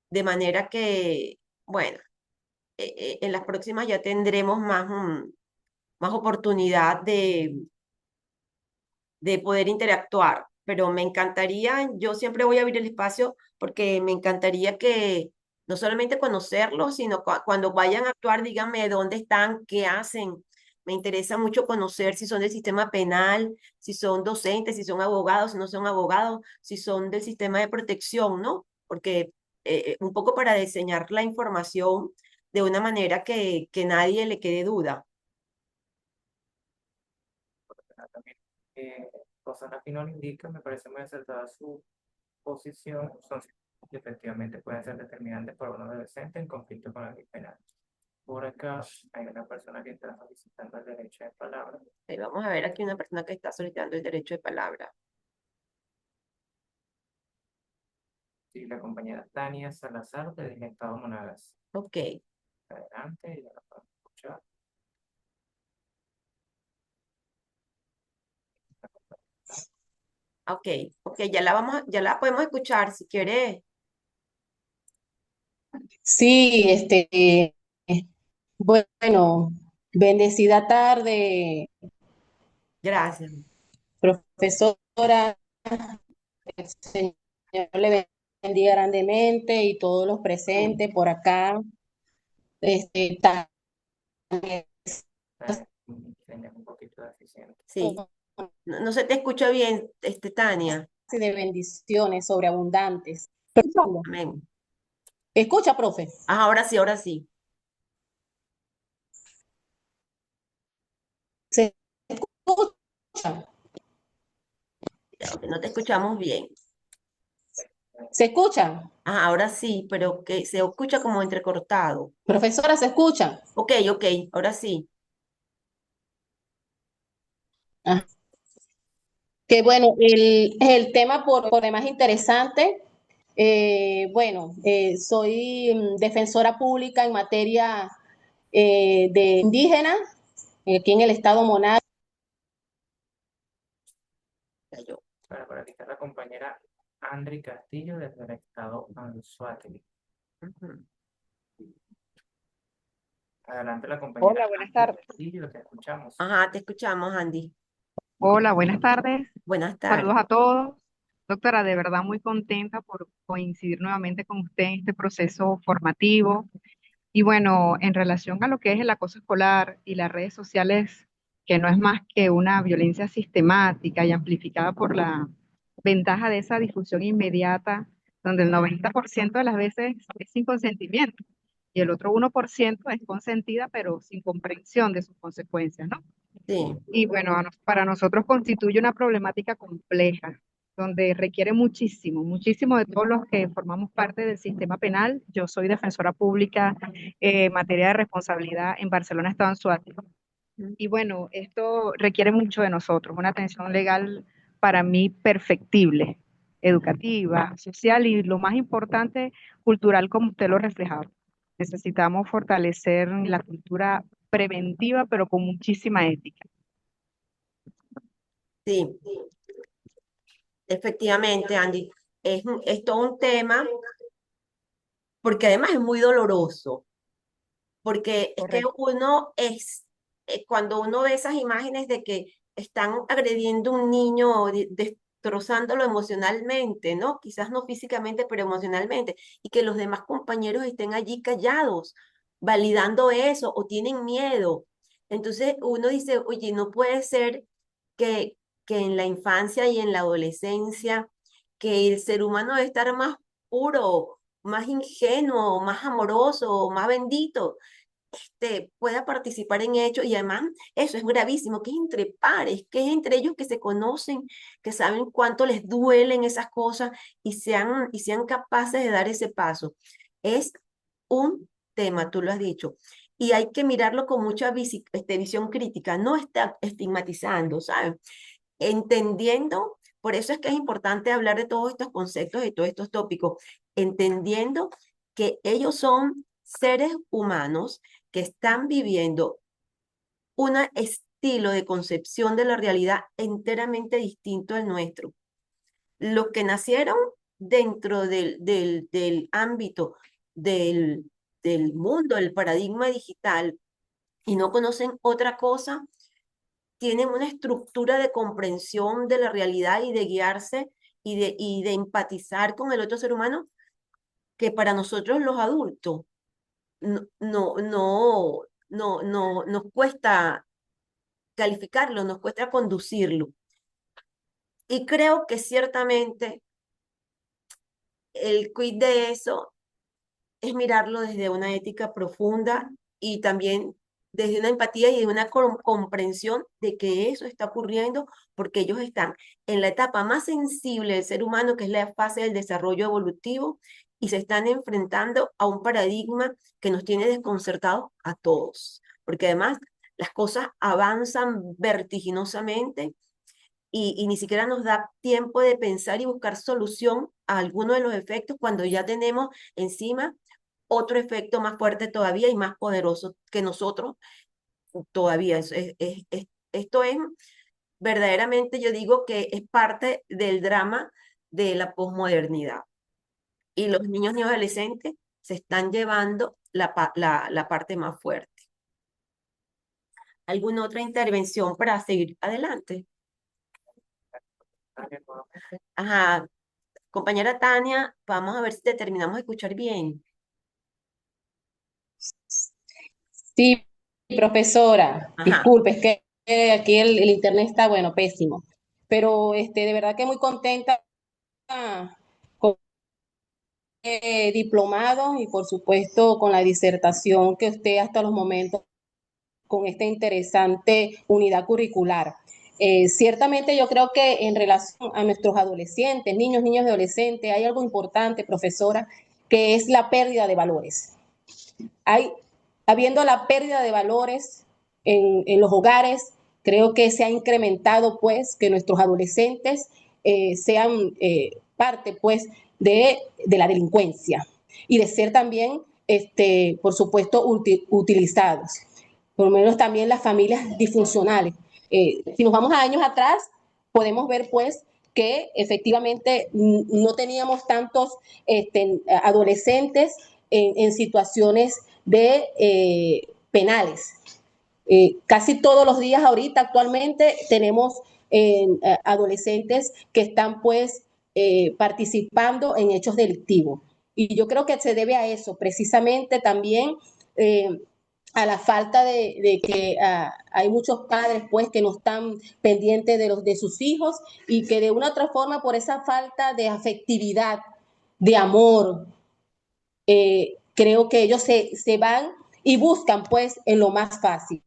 De manera que, bueno, en las próximas ya tendremos más oportunidad de poder interactuar. Pero me encantaría, yo siempre voy a abrir el espacio porque me encantaría que No solamente conocerlos, sino cuando vayan a actuar, díganme dónde están, qué hacen. Me interesa mucho conocer si son del sistema penal, si son docentes, si son abogados, si no son abogados, si son del sistema de protección, ¿no? Porque un poco para diseñar la información de una manera que nadie le quede duda. También, cosas aquí no lo indican, me parece muy acertada su posición, son que efectivamente pueden ser determinantes para un adolescente en conflicto con la ley penal. Por acá hay una persona que está solicitando el derecho de palabra. Vamos a ver aquí una persona que está solicitando el derecho de palabra. Sí, la compañera Tania Salazar del Estado Monagas. Ok, Adelante, ya la podemos escuchar. ok, ok, ya la podemos escuchar si quiere. Sí, bueno, bendecida tarde, Gracias. profesora. El Señor le bendiga grandemente y todos los Amén. presentes por acá. Este, también Tenía un poquito de eficiencia. Sí, no, no se te escucha bien, Tania. de bendiciones sobreabundantes. Amén. Escucha, profe. Ah, ahora sí, ahora sí. ¿Se escucha? Ya, ok, no te escuchamos bien. ¿Se escucha? Ah, ahora sí, pero que se escucha como entrecortado. Profesora, ¿se escucha? Ok, ok, ahora sí. Ah, que bueno, el tema por demás interesante. Bueno, soy defensora pública en materia de indígena, aquí en el estado Monagas. Ya yo. Bueno, por aquí está la compañera Andri Castillo desde el Estado Anzoátegui. Ujú. Adelante la compañera Hola, buenas Andri tardes. Castillo, te escuchamos. Ajá, te escuchamos, Andy. Hola, buenas tardes. Buenas tardes. Saludos a todos. Doctora, de verdad muy contenta por coincidir nuevamente con usted en este proceso formativo. Y bueno, en relación a lo que es el acoso escolar y las redes sociales, que no es más que una violencia sistemática y amplificada por la ventaja de esa difusión inmediata, donde el 90% de las veces es sin consentimiento y el otro 1% es consentida, pero sin comprensión de sus consecuencias, ¿no? Sí, Y bueno, para nosotros constituye una problemática compleja, donde requiere muchísimo, muchísimo de todos los que formamos parte del sistema penal. Yo soy defensora pública en materia de responsabilidad en Barcelona, Estado Anzoátegui. mm, Y bueno, esto requiere mucho de nosotros, una atención legal para mí perfectible, educativa, social y lo más importante, cultural, como usted lo reflejaba. Necesitamos fortalecer la cultura preventiva, pero con muchísima ética. sí, efectivamente, Andy. Es todo un tema, porque además es muy doloroso, porque es que Correcto. uno es, cuando uno ve esas imágenes de que están agrediendo a un niño, destrozándolo emocionalmente, ¿no? Quizás no físicamente, pero emocionalmente, y que los demás compañeros estén allí callados, validando eso, o tienen miedo. Entonces uno dice, oye, no puede ser que, que en la infancia y en la adolescencia, que el ser humano debe estar más puro, más ingenuo, más amoroso, más bendito, pueda participar en hechos, y además eso es gravísimo, que es entre pares, que es entre ellos que se conocen, que saben cuánto les duelen esas cosas y sean capaces de dar ese paso. Es un tema, tú lo has dicho, y hay que mirarlo con mucha visión crítica, no está estigmatizando, ¿sabes? Entendiendo, por eso es que es importante hablar de todos estos conceptos y todos estos tópicos, entendiendo que ellos son seres humanos que están viviendo un estilo de concepción de la realidad enteramente distinto al nuestro. Los que nacieron dentro del ámbito del, del mundo, del paradigma digital, y no conocen otra cosa, tienen una estructura de comprensión de la realidad y de guiarse y de empatizar con el otro ser humano que para nosotros los adultos no nos cuesta calificarlo, nos cuesta conducirlo. Y creo que ciertamente el quid de eso es mirarlo desde una ética profunda y también desde una empatía y de una comprensión de que eso está ocurriendo porque ellos están en la etapa más sensible del ser humano, que es la fase del desarrollo evolutivo, y se están enfrentando a un paradigma que nos tiene desconcertados a todos, porque además las cosas avanzan vertiginosamente y ni siquiera nos da tiempo de pensar y buscar solución a alguno de los efectos cuando ya tenemos encima otro efecto más fuerte todavía y más poderoso que nosotros todavía. Esto es verdaderamente, yo digo que es parte del drama de la posmodernidad. Y los niños y adolescentes se están llevando la parte más fuerte. ¿Alguna otra intervención para seguir adelante? Ajá, compañera Tania, vamos a ver si te terminamos de escuchar bien. Sí, profesora, Ajá. disculpe, es que aquí el internet está, bueno, pésimo. Pero de verdad que muy contenta con diplomado y por supuesto con la disertación que usted hasta los momentos con esta interesante unidad curricular. Ciertamente yo creo que en relación a nuestros adolescentes, niños, niños y adolescentes, hay algo importante, profesora, que es la pérdida de valores. Hay, habiendo la pérdida de valores en los hogares, creo que se ha incrementado pues que nuestros adolescentes sean parte pues de la delincuencia y de ser también, por supuesto, utilizados. Por lo menos también las familias disfuncionales. Si nos vamos a años atrás, podemos ver pues que efectivamente no teníamos tantos adolescentes en situaciones de penales. Casi todos los días ahorita actualmente tenemos adolescentes que están pues participando en hechos delictivos. Y yo creo que se debe a eso, precisamente también a la falta de que hay muchos padres pues que no están pendientes de sus hijos y que de una u otra forma por esa falta de afectividad, de amor, creo que ellos se van y buscan pues en lo más fácil.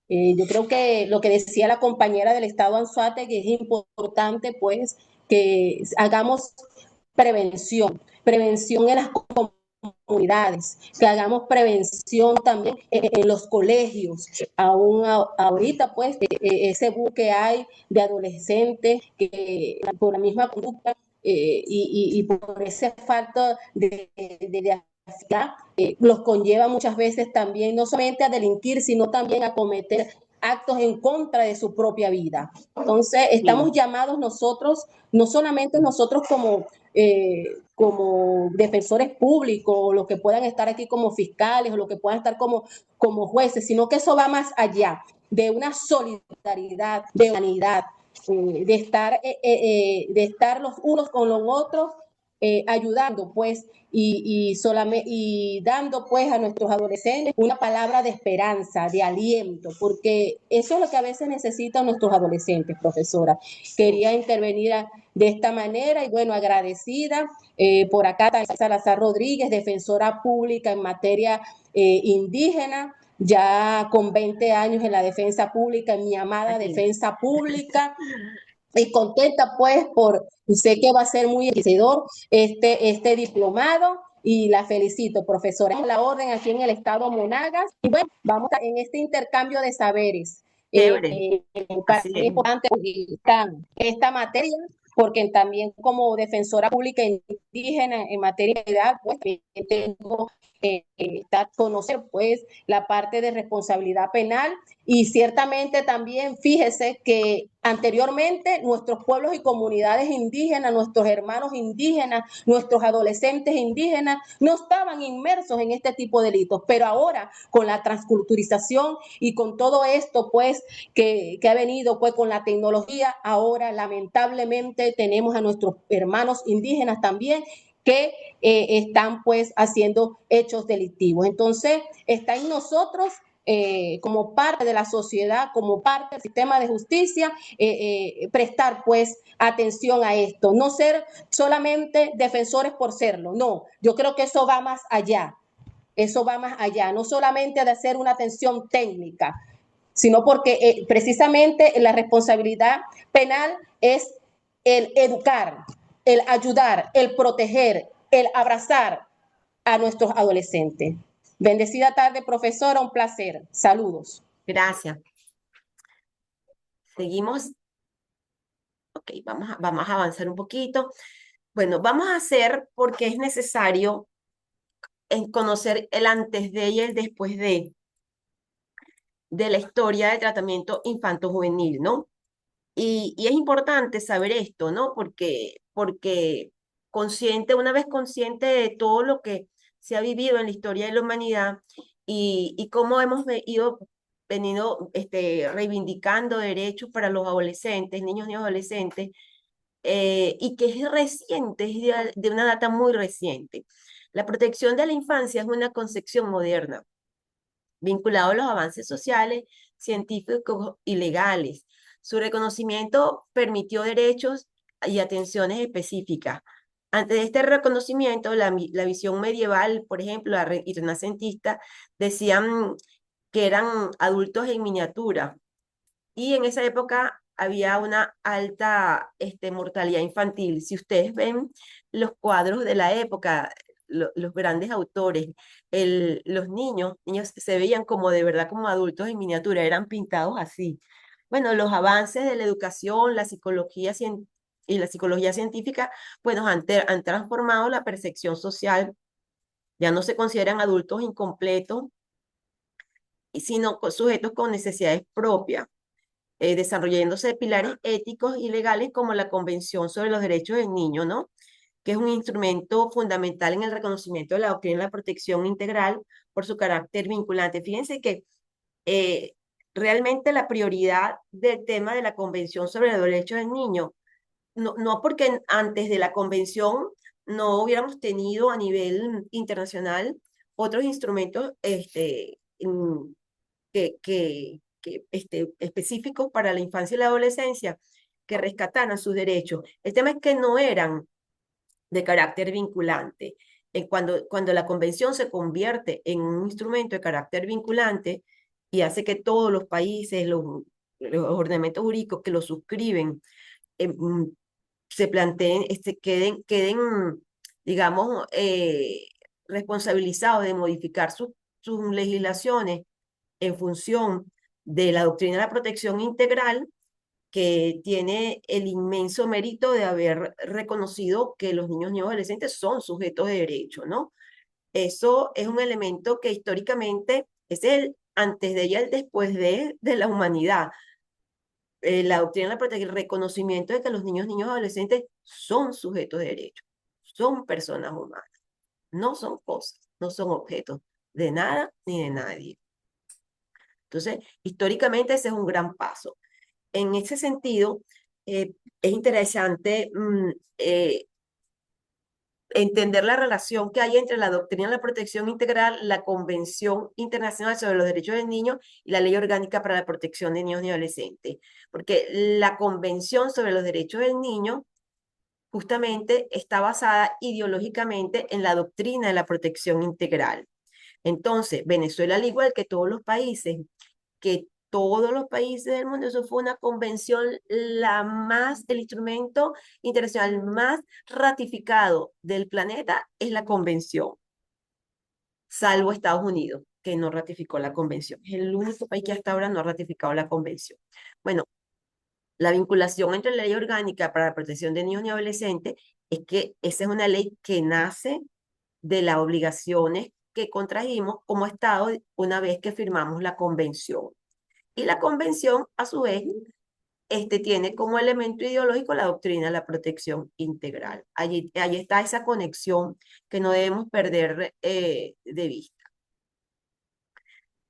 Yo creo que lo que decía la compañera del Estado Anzoátegui, que es importante pues que hagamos prevención en las comunidades, que hagamos prevención también en los colegios. Aún ahorita pues ese boom que hay de adolescentes que por la misma conducta y por esa falta de los conlleva muchas veces también no solamente a delinquir, sino también a cometer actos en contra de su propia vida. Entonces, estamos Sí. llamados nosotros, no solamente nosotros como defensores públicos, o los que puedan estar aquí como fiscales, o los que puedan estar como jueces, sino que eso va más allá de una solidaridad, de humanidad, de estar los unos con los otros, ayudando pues y dando pues a nuestros adolescentes una palabra de esperanza, de aliento, porque eso es lo que a veces necesitan nuestros adolescentes, profesora. Quería intervenir de esta manera y bueno, agradecida por acá también Salazar Rodríguez, defensora pública en materia indígena, ya con 20 años en la defensa pública, en mi amada Así es. defensa pública, y contenta pues por, sé que va a ser muy enriquecedor este diplomado y la felicito, profesora. La orden aquí en el estado Monagas y bueno, vamos en este intercambio de saberes. Chévere. Para Así mí es es. importante esta materia porque también como defensora pública indígena en materia de edad, pues tengo conocer pues la parte de responsabilidad penal y ciertamente también fíjese que anteriormente nuestros pueblos y comunidades indígenas, nuestros hermanos indígenas, nuestros adolescentes indígenas no estaban inmersos en este tipo de delitos, pero ahora con la transculturización y con todo esto pues que ha venido pues con la tecnología, ahora lamentablemente tenemos a nuestros hermanos indígenas también que están pues haciendo hechos delictivos. Entonces, está en nosotros como parte de la sociedad, como parte del sistema de justicia, prestar pues atención a esto, no ser solamente defensores por serlo, no, yo creo que eso va más allá. Eso va más allá, no solamente de hacer una atención técnica, sino porque precisamente la responsabilidad penal es el educar, el ayudar, el proteger, el abrazar a nuestros adolescentes. Bendecida tarde, profesora, un placer. Saludos. Gracias. Seguimos. Ok, vamos a avanzar un poquito. Bueno, vamos a hacer porque es necesario conocer el antes de y el después de la historia del tratamiento infanto-juvenil, ¿no? Y es importante saber esto, ¿no? Porque una vez consciente de todo lo que se ha vivido en la historia de la humanidad y cómo hemos venido reivindicando derechos para los adolescentes, niños y adolescentes, y que es reciente, es de una data muy reciente. La protección de la infancia es una concepción moderna vinculado a los avances sociales, científicos y legales. Su reconocimiento permitió derechos y atenciones específicas. Antes de este reconocimiento, la visión medieval, por ejemplo, y renacentista, decían que eran adultos en miniatura. Y en esa época había una alta mortalidad infantil. Si ustedes ven los cuadros de la época, los grandes autores, los niños se veían como de verdad como adultos en miniatura, eran pintados así. Bueno, los avances de la educación, la psicología y la psicología científica, bueno, han transformado la percepción social. Ya no se consideran adultos incompletos, sino sujetos con necesidades propias, desarrollándose pilares éticos y legales como la Convención sobre los Derechos del Niño, ¿no? Que es un instrumento fundamental en el reconocimiento de la doctrina de la protección integral por su carácter vinculante. Fíjense que eh, realmente la prioridad del tema de la Convención sobre los Derechos del Niño, no porque antes de la Convención no hubiéramos tenido a nivel internacional otros instrumentos específicos para la infancia y la adolescencia que rescataran sus derechos. El tema es que no eran de carácter vinculante. Cuando la convención se convierte en un instrumento de carácter vinculante y hace que todos los países, los ordenamientos jurídicos que lo suscriben, se planteen, digamos, responsabilizados de modificar sus legislaciones en función de la doctrina de la protección integral, que tiene el inmenso mérito de haber reconocido que los niños y adolescentes son sujetos de derecho, ¿no? Eso es un elemento que históricamente es el antes de y el después de la humanidad. La doctrina de la protección, el reconocimiento de que los niños y adolescentes son sujetos de derecho, son personas humanas, no son cosas, no son objetos de nada ni de nadie. Entonces, históricamente ese es un gran paso. En ese sentido, es interesante entender la relación que hay entre la doctrina de la protección integral, la Convención Internacional sobre los Derechos del Niño y la Ley Orgánica para la Protección de Niños y Adolescentes. Porque la Convención sobre los Derechos del Niño justamente está basada ideológicamente en la doctrina de la protección integral. Entonces, Venezuela, al igual que todos los países del mundo, eso fue una convención, el instrumento internacional más ratificado del planeta es la convención, salvo Estados Unidos, que no ratificó la convención. Es el único país que hasta ahora no ha ratificado la convención. Bueno, la vinculación entre la ley orgánica para la protección de niños y adolescentes es que esa es una ley que nace de las obligaciones que contrajimos como Estado una vez que firmamos la convención. Y la convención, a su vez, tiene como elemento ideológico la doctrina de la protección integral. Allí está esa conexión que no debemos perder de vista.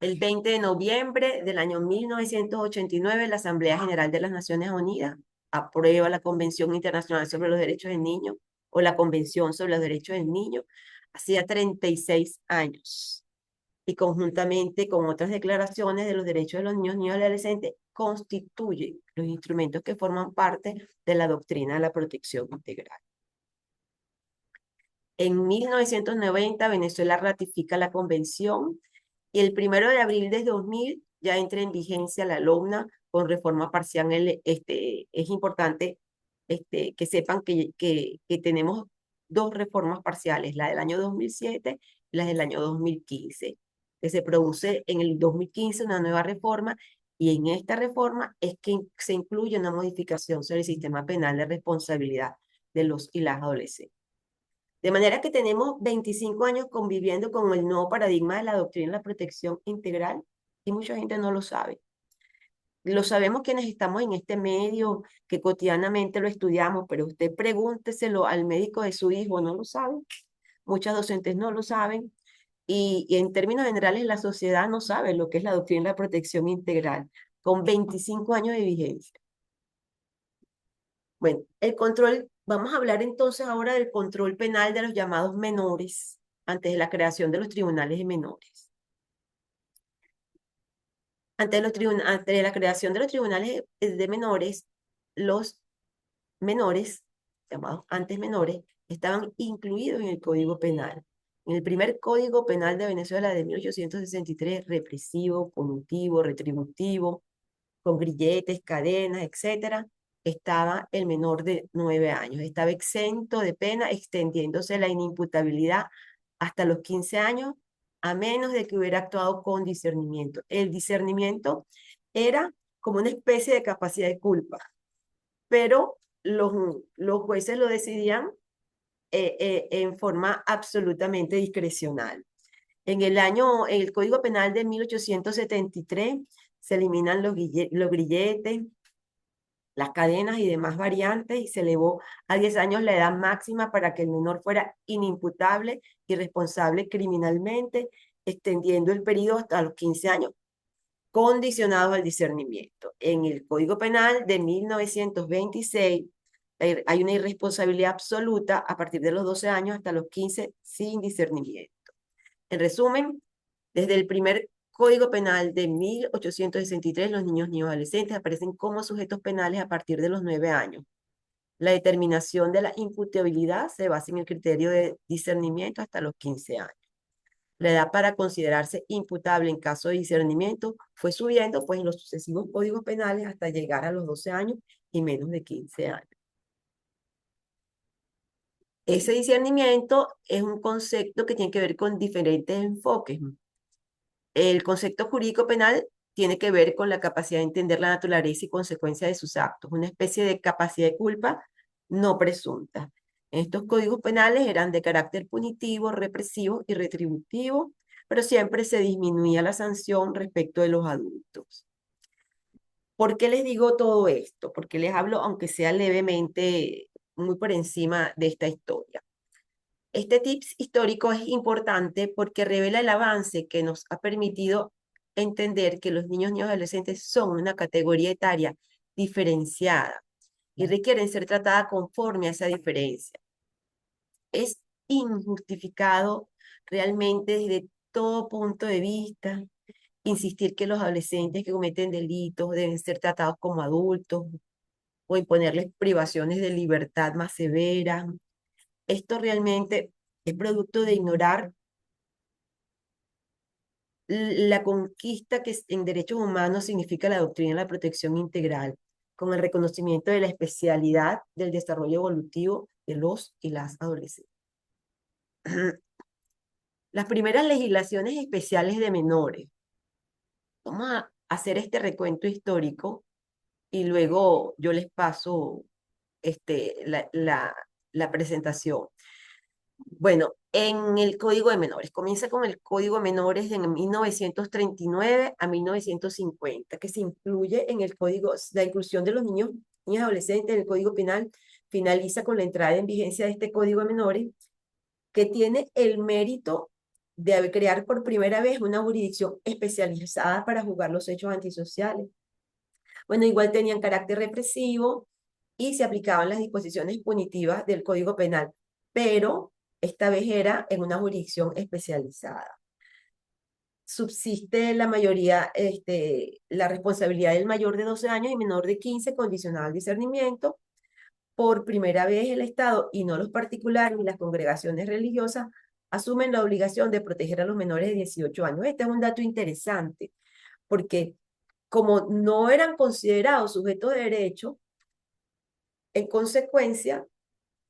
El 20 de noviembre del año 1989, la Asamblea General de las Naciones Unidas aprueba la Convención Internacional sobre los Derechos del Niño o la Convención sobre los Derechos del Niño, hacía 36 años. Y conjuntamente con otras declaraciones de los derechos de los niños, niños y adolescentes, constituye los instrumentos que forman parte de la doctrina de la protección integral. En 1990, Venezuela ratifica la convención y el 1 de abril de 2000 ya entra en vigencia la LOMNA con reforma parcial. Es importante que sepan que tenemos dos reformas parciales, la del año 2007 y la del año 2015, que se produce en el 2015 una nueva reforma y en esta reforma es que se incluye una modificación sobre el sistema penal de responsabilidad de los y las adolescentes. De manera que tenemos 25 años conviviendo con el nuevo paradigma de la doctrina de la protección integral y mucha gente no lo sabe. Lo sabemos quienes estamos en este medio, que cotidianamente lo estudiamos, pero usted pregúnteselo al médico de su hijo, no lo sabe. Muchas docentes no lo saben. Y en términos generales, la sociedad no sabe lo que es la doctrina de la protección integral, con 25 años de vigencia. Bueno, vamos a hablar entonces ahora del control penal de los llamados menores antes de la creación de los tribunales de menores. Antes de la creación de los tribunales de menores, los menores, llamados antes menores, estaban incluidos en el Código Penal. En el primer Código Penal de Venezuela de 1863, represivo, punitivo, retributivo, con grilletes, cadenas, etcétera, estaba el menor de 9 años. Estaba exento de pena, extendiéndose la inimputabilidad hasta los 15 años, a menos de que hubiera actuado con discernimiento. El discernimiento era como una especie de capacidad de culpa, pero los jueces lo decidían en forma absolutamente discrecional. En el Código Penal de 1873 se eliminan los grilletes, las cadenas y demás variantes y se elevó a 10 años la edad máxima para que el menor fuera inimputable y responsable criminalmente, extendiendo el periodo hasta los 15 años, condicionados al discernimiento. En el Código Penal de 1926 hay una irresponsabilidad absoluta a partir de los 12 años hasta los 15 sin discernimiento. En resumen, desde el primer Código Penal de 1863, los niños y adolescentes aparecen como sujetos penales a partir de los 9 años. La determinación de la imputabilidad se basa en el criterio de discernimiento hasta los 15 años. La edad para considerarse imputable en caso de discernimiento fue subiendo pues, en los sucesivos códigos penales hasta llegar a los 12 años y menos de 15 años. Ese discernimiento es un concepto que tiene que ver con diferentes enfoques. El concepto jurídico penal tiene que ver con la capacidad de entender la naturaleza y consecuencia de sus actos, una especie de capacidad de culpa no presunta. Estos códigos penales eran de carácter punitivo, represivo y retributivo, pero siempre se disminuía la sanción respecto de los adultos. ¿Por qué les digo todo esto? Porque les hablo, aunque sea levemente, muy por encima de esta historia. Este tips histórico es importante porque revela el avance que nos ha permitido entender que los niños y adolescentes son una categoría etaria diferenciada y requieren ser tratada conforme a esa diferencia. Es injustificado realmente desde todo punto de vista insistir que los adolescentes que cometen delitos deben ser tratados como adultos o imponerles privaciones de libertad más severas. Esto realmente es producto de ignorar la conquista que en derechos humanos significa la doctrina de la protección integral, con el reconocimiento de la especialidad del desarrollo evolutivo de los y las adolescentes. Las primeras legislaciones especiales de menores. Vamos a hacer este recuento histórico y luego yo les paso la presentación. Bueno, en el Código de Menores, comienza con el Código de Menores de 1939 a 1950, que se incluye en el Código, la inclusión de los niños y adolescentes en el Código Penal, finaliza con la entrada en vigencia de este Código de Menores, que tiene el mérito de crear por primera vez una jurisdicción especializada para juzgar los hechos antisociales. Bueno, igual tenían carácter represivo y se aplicaban las disposiciones punitivas del Código Penal, pero esta vez era en una jurisdicción especializada. Subsiste la mayoría, la responsabilidad del mayor de 12 años y menor de 15, condicionada al discernimiento. Por primera vez el Estado, y no los particulares ni las congregaciones religiosas, asumen la obligación de proteger a los menores de 18 años. Este es un dato interesante, porque como no eran considerados sujetos de derecho, en consecuencia,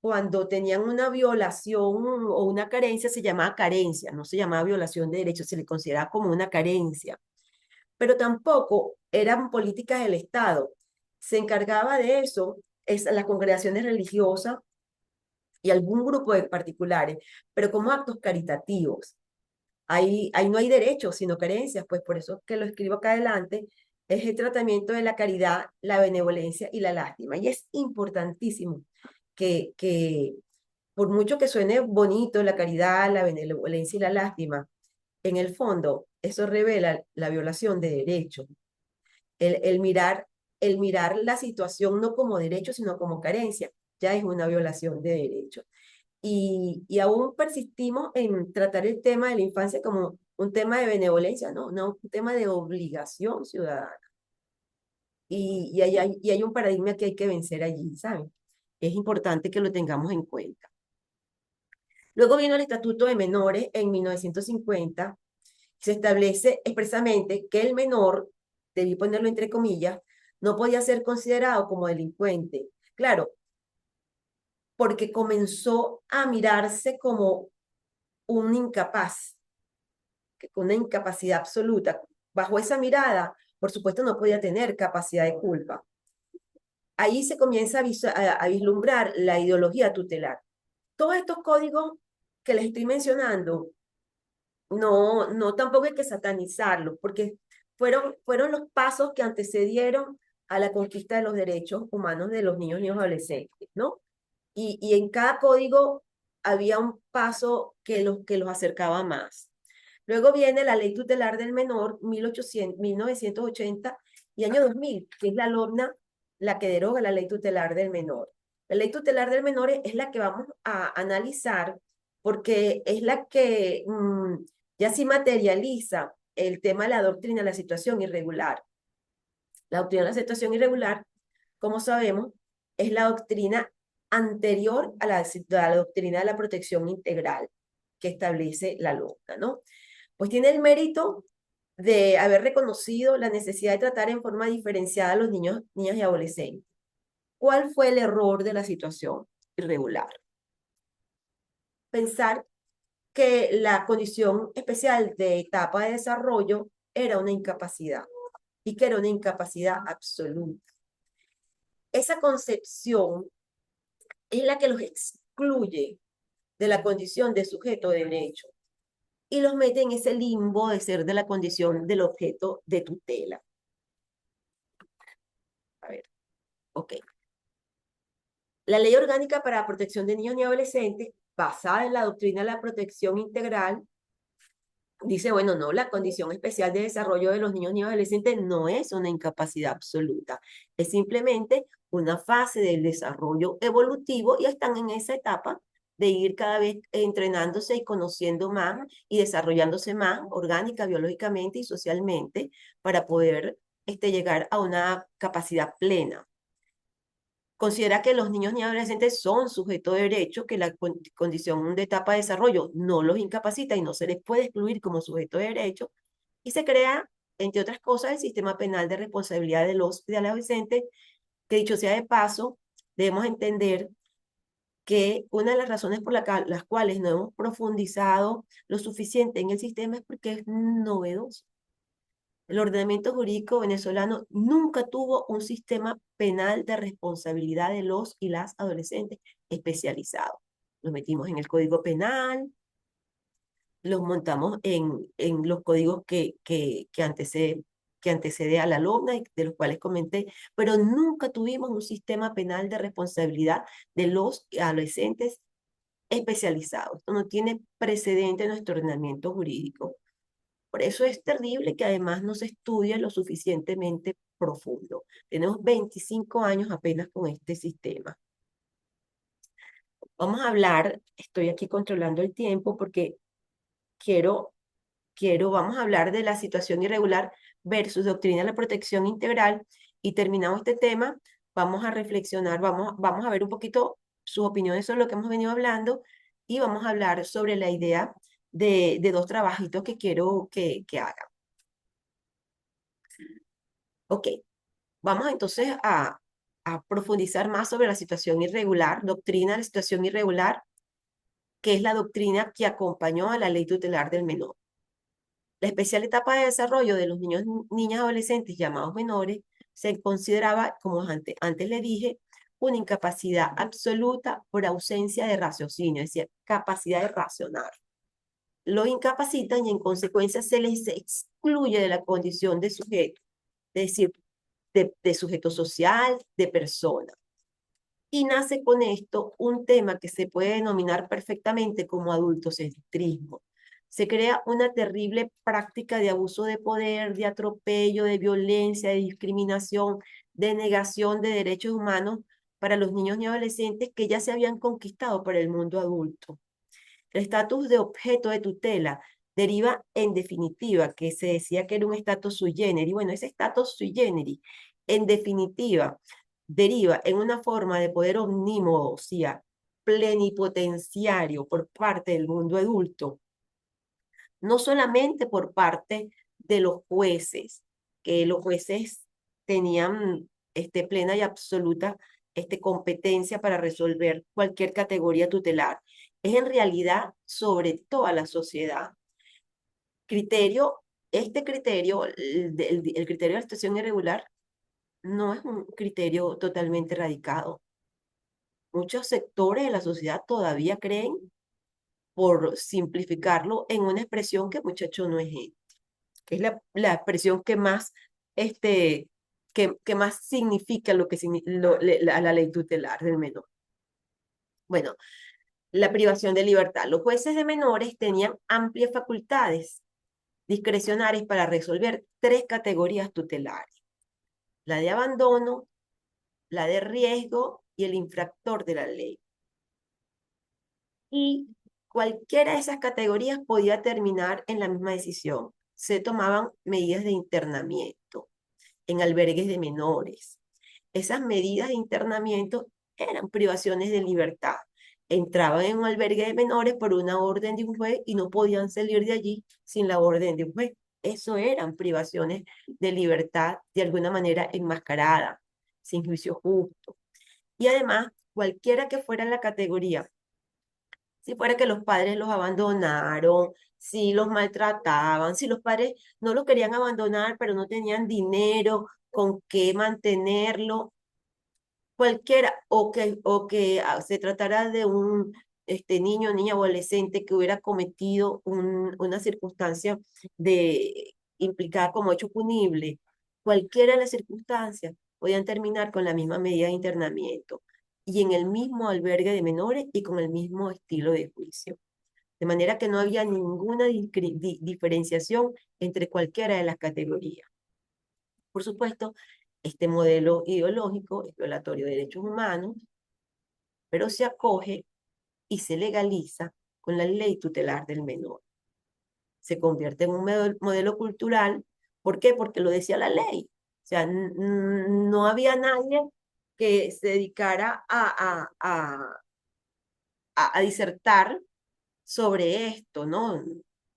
cuando tenían una violación o una carencia, se llamaba carencia, no se llamaba violación de derechos, se le consideraba como una carencia. Pero tampoco eran políticas del Estado. Se encargaba de eso las congregaciones religiosas y algún grupo de particulares, pero como actos caritativos. Ahí no hay derechos, sino carencias, pues por eso que lo escribo acá adelante, es el tratamiento de la caridad, la benevolencia y la lástima. Y es importantísimo que por mucho que suene bonito la caridad, la benevolencia y la lástima, en el fondo eso revela la violación de derechos. El mirar la situación no como derecho, sino como carencia, ya es una violación de derechos. Y aún persistimos en tratar el tema de la infancia como un tema de benevolencia, no, un tema de obligación ciudadana. Y hay un paradigma que hay que vencer allí, ¿saben? Es importante que lo tengamos en cuenta. Luego vino el Estatuto de Menores en 1950. Se establece expresamente que el menor, debí ponerlo entre comillas, no podía ser considerado como delincuente. Claro, porque comenzó a mirarse como un incapaz, con una incapacidad absoluta. Bajo esa mirada, por supuesto, no podía tener capacidad de culpa. Ahí se comienza a vislumbrar la ideología tutelar. Todos estos códigos que les estoy mencionando, no tampoco hay que satanizarlos, porque fueron los pasos que antecedieron a la conquista de los derechos humanos de los niños y adolescentes, ¿no? Y en cada código había un paso que los acercaba más. Luego viene la Ley Tutelar del Menor, 1980 y año 2000, que es la LOMNA, la que deroga la Ley Tutelar del Menor. La Ley Tutelar del Menor es la que vamos a analizar porque es la que ya sí materializa el tema de la doctrina de la situación irregular. La doctrina de la situación irregular, como sabemos, es la doctrina anterior a la doctrina de la protección integral que establece la LOMNA, ¿no? Pues tiene el mérito de haber reconocido la necesidad de tratar en forma diferenciada a los niños, niñas y adolescentes. ¿Cuál fue el error de la situación irregular? Pensar que la condición especial de etapa de desarrollo era una incapacidad y que era una incapacidad absoluta. Esa concepción es la que los excluye de la condición de sujeto de derecho y los mete en ese limbo de ser de la condición del objeto de tutela. A ver, ok. La Ley Orgánica para la Protección de Niños y Adolescentes, basada en la doctrina de la protección integral, dice, bueno, no, la condición especial de desarrollo de los niños y adolescentes no es una incapacidad absoluta, es simplemente una fase del desarrollo evolutivo y están en esa etapa de ir cada vez entrenándose y conociendo más y desarrollándose más orgánica, biológicamente y socialmente para poder llegar a una capacidad plena. Considera que los niños y adolescentes son sujetos de derecho, que la condición de etapa de desarrollo no los incapacita y no se les puede excluir como sujeto de derecho, y se crea, entre otras cosas, el sistema penal de responsabilidad de los adolescentes, que dicho sea de paso, debemos entender que una de las razones por las cuales no hemos profundizado lo suficiente en el sistema es porque es novedoso. El ordenamiento jurídico venezolano nunca tuvo un sistema penal de responsabilidad de los y las adolescentes especializado. Los metimos en el Código Penal, los montamos en los códigos que antecede a la LOMNA y de los cuales comenté, pero nunca tuvimos un sistema penal de responsabilidad de los adolescentes especializados. Esto no tiene precedente en nuestro ordenamiento jurídico. Por eso es terrible que además no se estudie lo suficientemente profundo. Tenemos 25 años apenas con este sistema. Vamos a hablar, estoy aquí controlando el tiempo porque quiero, vamos a hablar de la situación irregular versus doctrina de la protección integral y terminado este tema, vamos a reflexionar, vamos a ver un poquito sus opiniones sobre lo que hemos venido hablando y vamos a hablar sobre la idea de dos trabajitos que quiero que hagan. Ok, vamos entonces a profundizar más sobre la situación irregular, doctrina de la situación irregular, que es la doctrina que acompañó a la ley tutelar del menor. La especial etapa de desarrollo de los niños, niñas, adolescentes llamados menores se consideraba, como antes le dije, una incapacidad absoluta por ausencia de raciocinio, es decir, capacidad de razonar. Los incapacitan y en consecuencia se les excluye de la condición de sujeto, es decir, de sujeto social, de persona. Y nace con esto un tema que se puede denominar perfectamente como adultocentrismo. Se crea una terrible práctica de abuso de poder, de atropello, de violencia, de discriminación, de negación de derechos humanos para los niños y adolescentes que ya se habían conquistado por el mundo adulto. El estatus de objeto de tutela deriva en definitiva, que se decía que era un estatus sui generis. Bueno, ese estatus sui generis, en definitiva, deriva en una forma de poder omnímodo, o sea, plenipotenciario por parte del mundo adulto, no solamente por parte de los jueces, que los jueces tenían plena y absoluta competencia para resolver cualquier categoría tutelar, es en realidad sobre toda la sociedad. Criterio, este criterio, el criterio de la situación irregular, no es un criterio totalmente radicado. Muchos sectores de la sociedad todavía creen, por simplificarlo, en una expresión que muchacho no es él, que es la expresión que más, que más significa lo que la ley tutelar del menor. Bueno, la privación de libertad. Los jueces de menores tenían amplias facultades discrecionales para resolver tres categorías tutelares: la de abandono, la de riesgo y el infractor de la ley. Y cualquiera de esas categorías podía terminar en la misma decisión. Se tomaban medidas de internamiento en albergues de menores. Esas medidas de internamiento eran privaciones de libertad. Entraban en un albergue de menores por una orden de un juez y no podían salir de allí sin la orden de un juez. Eso eran privaciones de libertad de alguna manera enmascarada, sin juicio justo. Y además, cualquiera que fuera la categoría, si fuera que los padres los abandonaron, si los maltrataban, si los padres no los querían abandonar, pero no tenían dinero con qué mantenerlo, cualquiera, o que se tratara de un niño, niña, adolescente que hubiera cometido una circunstancia implicada como hecho punible, cualquiera de las circunstancias podían terminar con la misma medida de internamiento y en el mismo albergue de menores y con el mismo estilo de juicio. De manera que no había ninguna diferenciación entre cualquiera de las categorías. Por supuesto, este modelo ideológico es violatorio de derechos humanos, pero se acoge y se legaliza con la ley tutelar del menor. Se convierte en un modelo cultural. ¿Por qué? Porque lo decía la ley. O sea, no había nadie que se dedicara a disertar sobre esto, ¿no?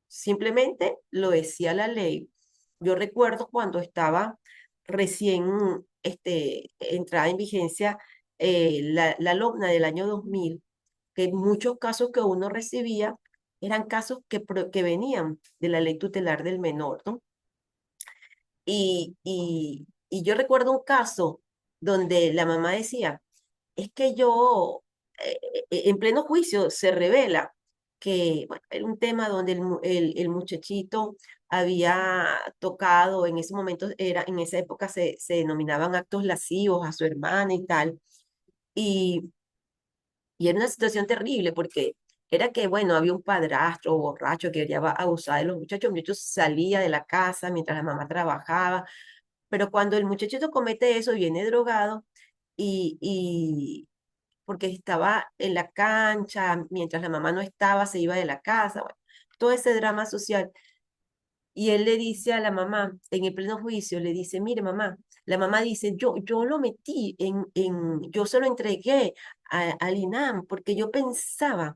Simplemente lo decía la ley. Yo recuerdo cuando estaba recién entrada en vigencia la LOMNA del año 2000, que muchos casos que uno recibía eran casos que venían de la ley tutelar del menor, ¿no? Y yo recuerdo un caso donde la mamá decía, es que yo, en pleno juicio, se revela que, bueno, era un tema donde el muchachito había tocado, en ese momento, en esa época se denominaban actos lascivos a su hermana y tal, y, y era una situación terrible porque era que, bueno, había un padrastro borracho que quería abusar de los muchachos. El muchacho salía de la casa mientras la mamá trabajaba, pero cuando el muchachito comete eso, viene drogado y porque estaba en la cancha, mientras la mamá no estaba, se iba de la casa, bueno, todo ese drama social. Y él le dice a la mamá, en el pleno juicio, le dice, mire mamá, la mamá dice, yo lo metí yo se lo entregué al INAM porque yo pensaba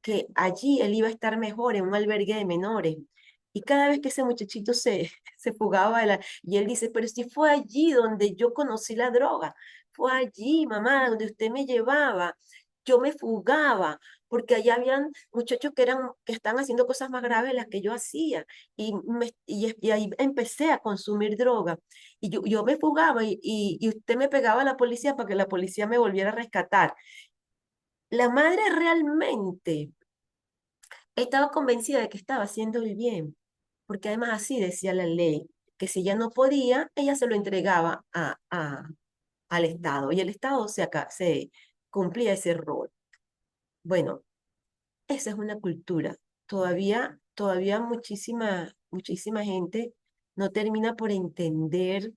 que allí él iba a estar mejor en un albergue de menores. Y cada vez que ese muchachito se fugaba y él dice, pero si fue allí donde yo conocí la droga, fue allí, mamá, donde usted me llevaba, yo me fugaba, porque allá habían muchachos que están haciendo cosas más graves de las que yo hacía, y ahí empecé a consumir droga, y yo me fugaba, y usted me pegaba a la policía para que la policía me volviera a rescatar. La madre realmente estaba convencida de que estaba haciendo el bien, porque además así decía la ley, que si ella no podía, ella se lo entregaba al Estado y el Estado se cumplía ese rol. Bueno, esa es una cultura. Todavía muchísima gente no termina por entender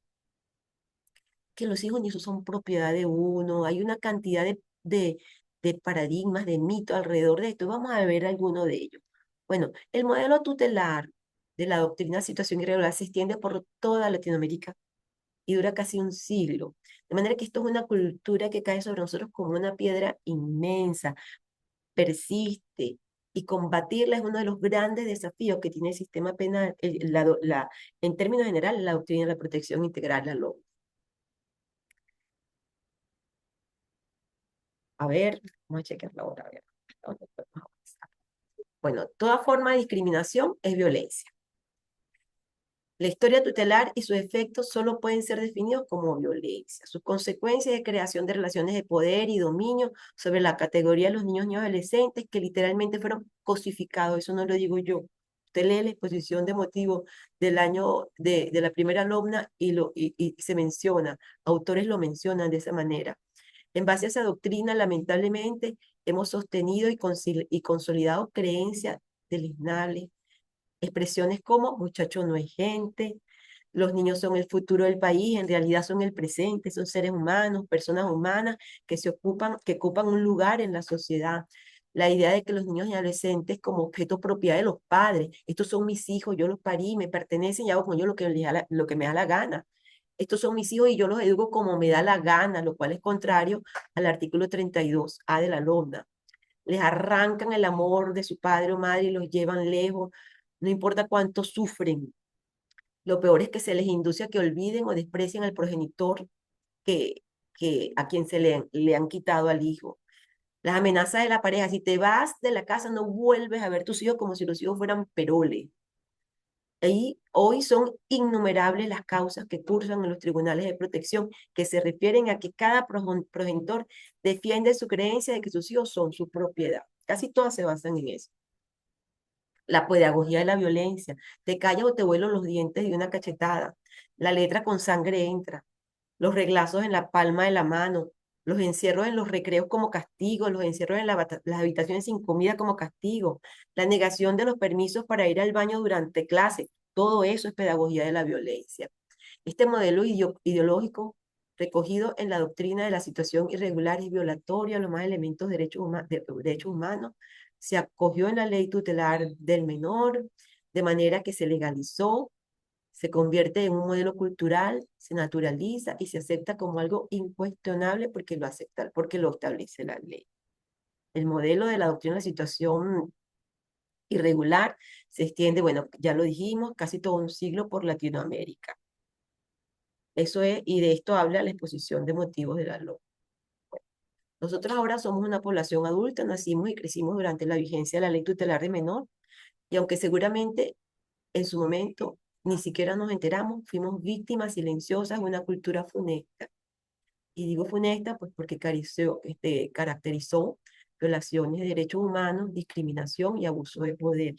que los hijos ni son propiedad de uno. Hay una cantidad de paradigmas, de mitos alrededor de esto. Vamos a ver alguno de ellos. Bueno, el modelo tutelar de la doctrina de situación irregular se extiende por toda Latinoamérica y dura casi un siglo. De manera que esto es una cultura que cae sobre nosotros como una piedra inmensa, persiste, y combatirla es uno de los grandes desafíos que tiene el sistema penal, en términos generales, la doctrina de la protección integral, la LOB. A ver, vamos a chequear la hora, a ver. ¿Dónde podemos avanzar? Bueno, toda forma de discriminación es violencia. La historia tutelar y sus efectos solo pueden ser definidos como violencia. Sus consecuencias de creación de relaciones de poder y dominio sobre la categoría de los niños y adolescentes que literalmente fueron cosificados. Eso no lo digo yo. Usted lee la exposición de motivos del año de la primera alumna y se menciona, autores lo mencionan de esa manera. En base a esa doctrina, lamentablemente, hemos sostenido y consolidado creencias deleznables, expresiones como muchacho no es gente, los niños son el futuro del país, en realidad son el presente, son seres humanos, personas humanas que ocupan un lugar en la sociedad. La idea de que los niños y adolescentes como objeto propiedad de los padres, estos son mis hijos, yo los parí, me pertenecen y hago con ellos lo que me da la gana. Estos son mis hijos y yo los educo como me da la gana, lo cual es contrario al artículo 32A de la LOMNA. Les arrancan el amor de su padre o madre y los llevan lejos, no importa cuánto sufren. Lo peor es que se les induce a que olviden o desprecien al progenitor que, a quien le han quitado al hijo. Las amenazas de la pareja, si te vas de la casa no vuelves a ver tus hijos como si los hijos fueran peroles. Y hoy son innumerables las causas que cursan en los tribunales de protección que se refieren a que cada progenitor defiende su creencia de que sus hijos son su propiedad. Casi todas se basan en eso. La pedagogía de la violencia. Te callas o te vuelo los dientes de una cachetada. La letra con sangre entra. Los reglazos en la palma de la mano. Los encierros en los recreos como castigo. Los encierros en las habitaciones sin comida como castigo. La negación de los permisos para ir al baño durante clase. Todo eso es pedagogía de la violencia. Este modelo ideológico recogido en la doctrina de la situación irregular y violatoria a los más elementos de derechos humanos, se acogió en la ley tutelar del menor, de manera que se legalizó, se convierte en un modelo cultural, se naturaliza y se acepta como algo incuestionable porque lo establece la ley. El modelo de la doctrina de la situación irregular se extiende, bueno, ya lo dijimos, casi todo un siglo por Latinoamérica. Eso es, y de esto habla la exposición de motivos de la LOA. Nosotros ahora somos una población adulta, nacimos y crecimos durante la vigencia de la ley tutelar de menor, y aunque seguramente en su momento ni siquiera nos enteramos, fuimos víctimas silenciosas de una cultura funesta. Y digo funesta pues porque caracterizó violaciones de derechos humanos, discriminación y abuso de poder.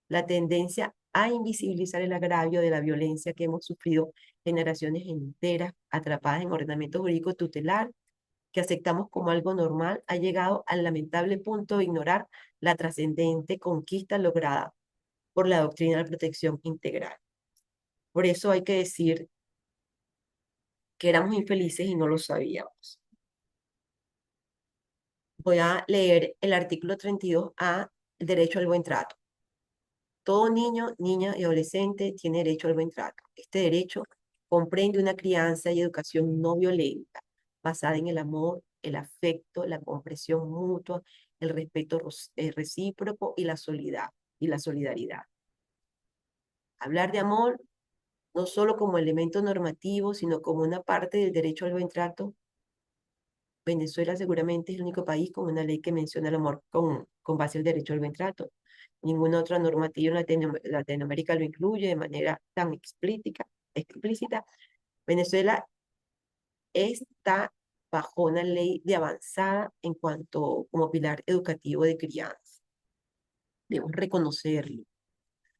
La tendencia a invisibilizar el agravio de la violencia que hemos sufrido generaciones enteras atrapadas en ordenamiento jurídico tutelar que aceptamos como algo normal, ha llegado al lamentable punto de ignorar la trascendente conquista lograda por la doctrina de la protección integral. Por eso hay que decir que éramos infelices y no lo sabíamos. voy a leer el artículo 32A, el derecho al buen trato. Todo niño, niña y adolescente tiene derecho al buen trato. Este derecho comprende una crianza y educación no violenta, basada en el amor, el afecto, la comprensión mutua, el respeto recíproco y la solidaridad. Hablar de amor no solo como elemento normativo, sino como una parte del derecho al buen trato. Venezuela seguramente es el único país con una ley que menciona el amor con base al derecho al buen trato. Ninguna otra normativa en Latinoamérica lo incluye de manera tan explícita. Venezuela está bajo una ley de avanzada en cuanto como pilar educativo de crianza. Debemos reconocerlo.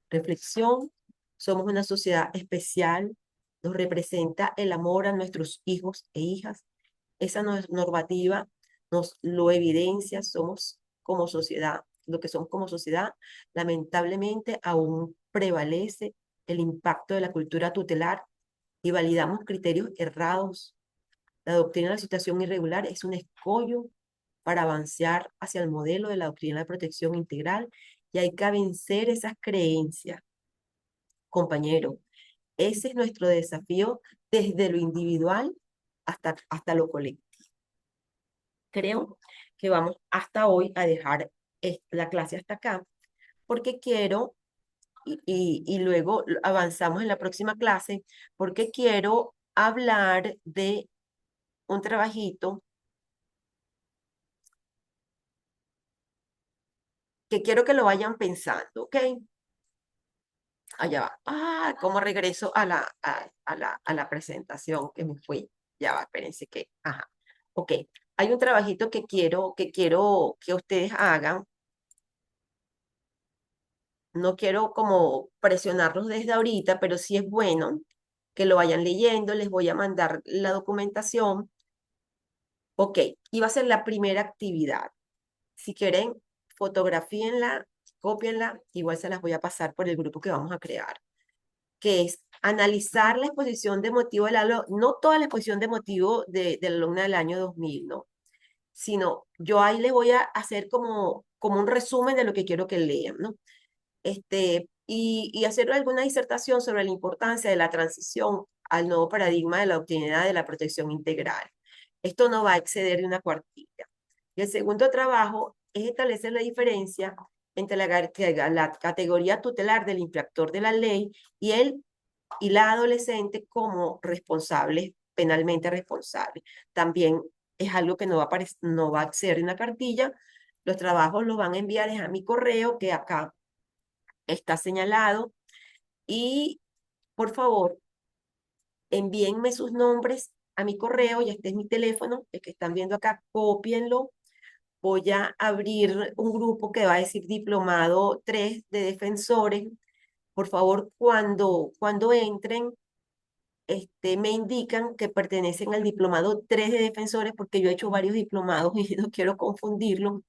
Reflexión, somos una sociedad especial, nos representa el amor a nuestros hijos e hijas. Esa normativa nos lo evidencia, somos como sociedad, lo que somos como sociedad, lamentablemente aún prevalece el impacto de la cultura tutelar y validamos criterios errados. La doctrina de la situación irregular es un escollo para avanzar hacia el modelo de la doctrina de protección integral y hay que vencer esas creencias, compañero. Ese es nuestro desafío desde lo individual hasta lo colectivo. Creo que vamos hasta hoy a dejar la clase hasta acá, porque quiero, y luego avanzamos en la próxima clase, porque quiero hablar de un trabajito que quiero que lo vayan pensando, ¿ok? Allá va. Ah, ¿cómo regreso a la presentación que me fui? Ya va, espérense que, ajá. Ok, hay un trabajito que quiero que ustedes hagan. No quiero como presionarlos desde ahorita, pero sí es bueno que lo vayan leyendo. Les voy a mandar la documentación. Ok, y va a ser la primera actividad. Si quieren, fotografíenla, cópienla, igual se las voy a pasar por el grupo que vamos a crear, que es analizar la exposición de motivo del alumno, no toda la exposición de motivo del alumno del año 2000, ¿no? Sino yo ahí les voy a hacer como un resumen de lo que quiero que lean, ¿no? Y hacer alguna disertación sobre la importancia de la transición al nuevo paradigma de la doctrina de la protección integral. Esto no va a exceder de una cuartilla. Y el segundo trabajo es establecer la diferencia entre la categoría tutelar del infractor de la ley y la adolescente como responsable, penalmente responsable. También es algo que no va a ser una cartilla. Los trabajos los van a enviar a mi correo, que acá está señalado. Y por favor, envíenme sus nombres a mi correo, y este es mi teléfono, el que están viendo acá, cópienlo. Voy a abrir un grupo que va a decir Diplomado 3 de Defensores. Por favor, cuando entren, me indican que pertenecen al Diplomado 3 de Defensores, porque yo he hecho varios diplomados y no quiero confundirlos,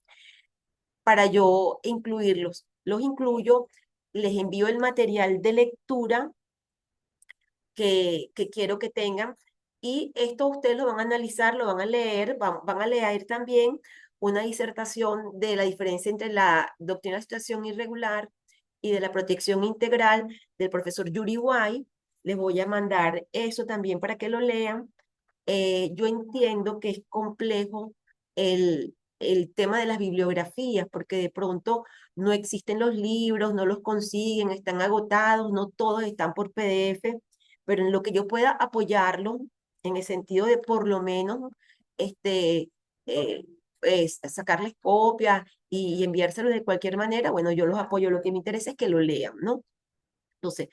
para yo incluirlos. Los incluyo, les envío el material de lectura que quiero que tengan. Y esto ustedes lo van a analizar, lo van a leer, van a leer también una disertación de la diferencia entre la doctrina de situación irregular y de la protección integral del profesor Yuri Guay. Les voy a mandar eso también para que lo lean. Yo entiendo que es complejo el tema de las bibliografías, porque de pronto no existen los libros, no los consiguen, están agotados, no todos están por PDF, pero en lo que yo pueda apoyarlo, en el sentido de por lo menos este, sacarles copias y enviárselos de cualquier manera, bueno, yo los apoyo. Lo que me interesa es que lo lean, ¿no? Entonces,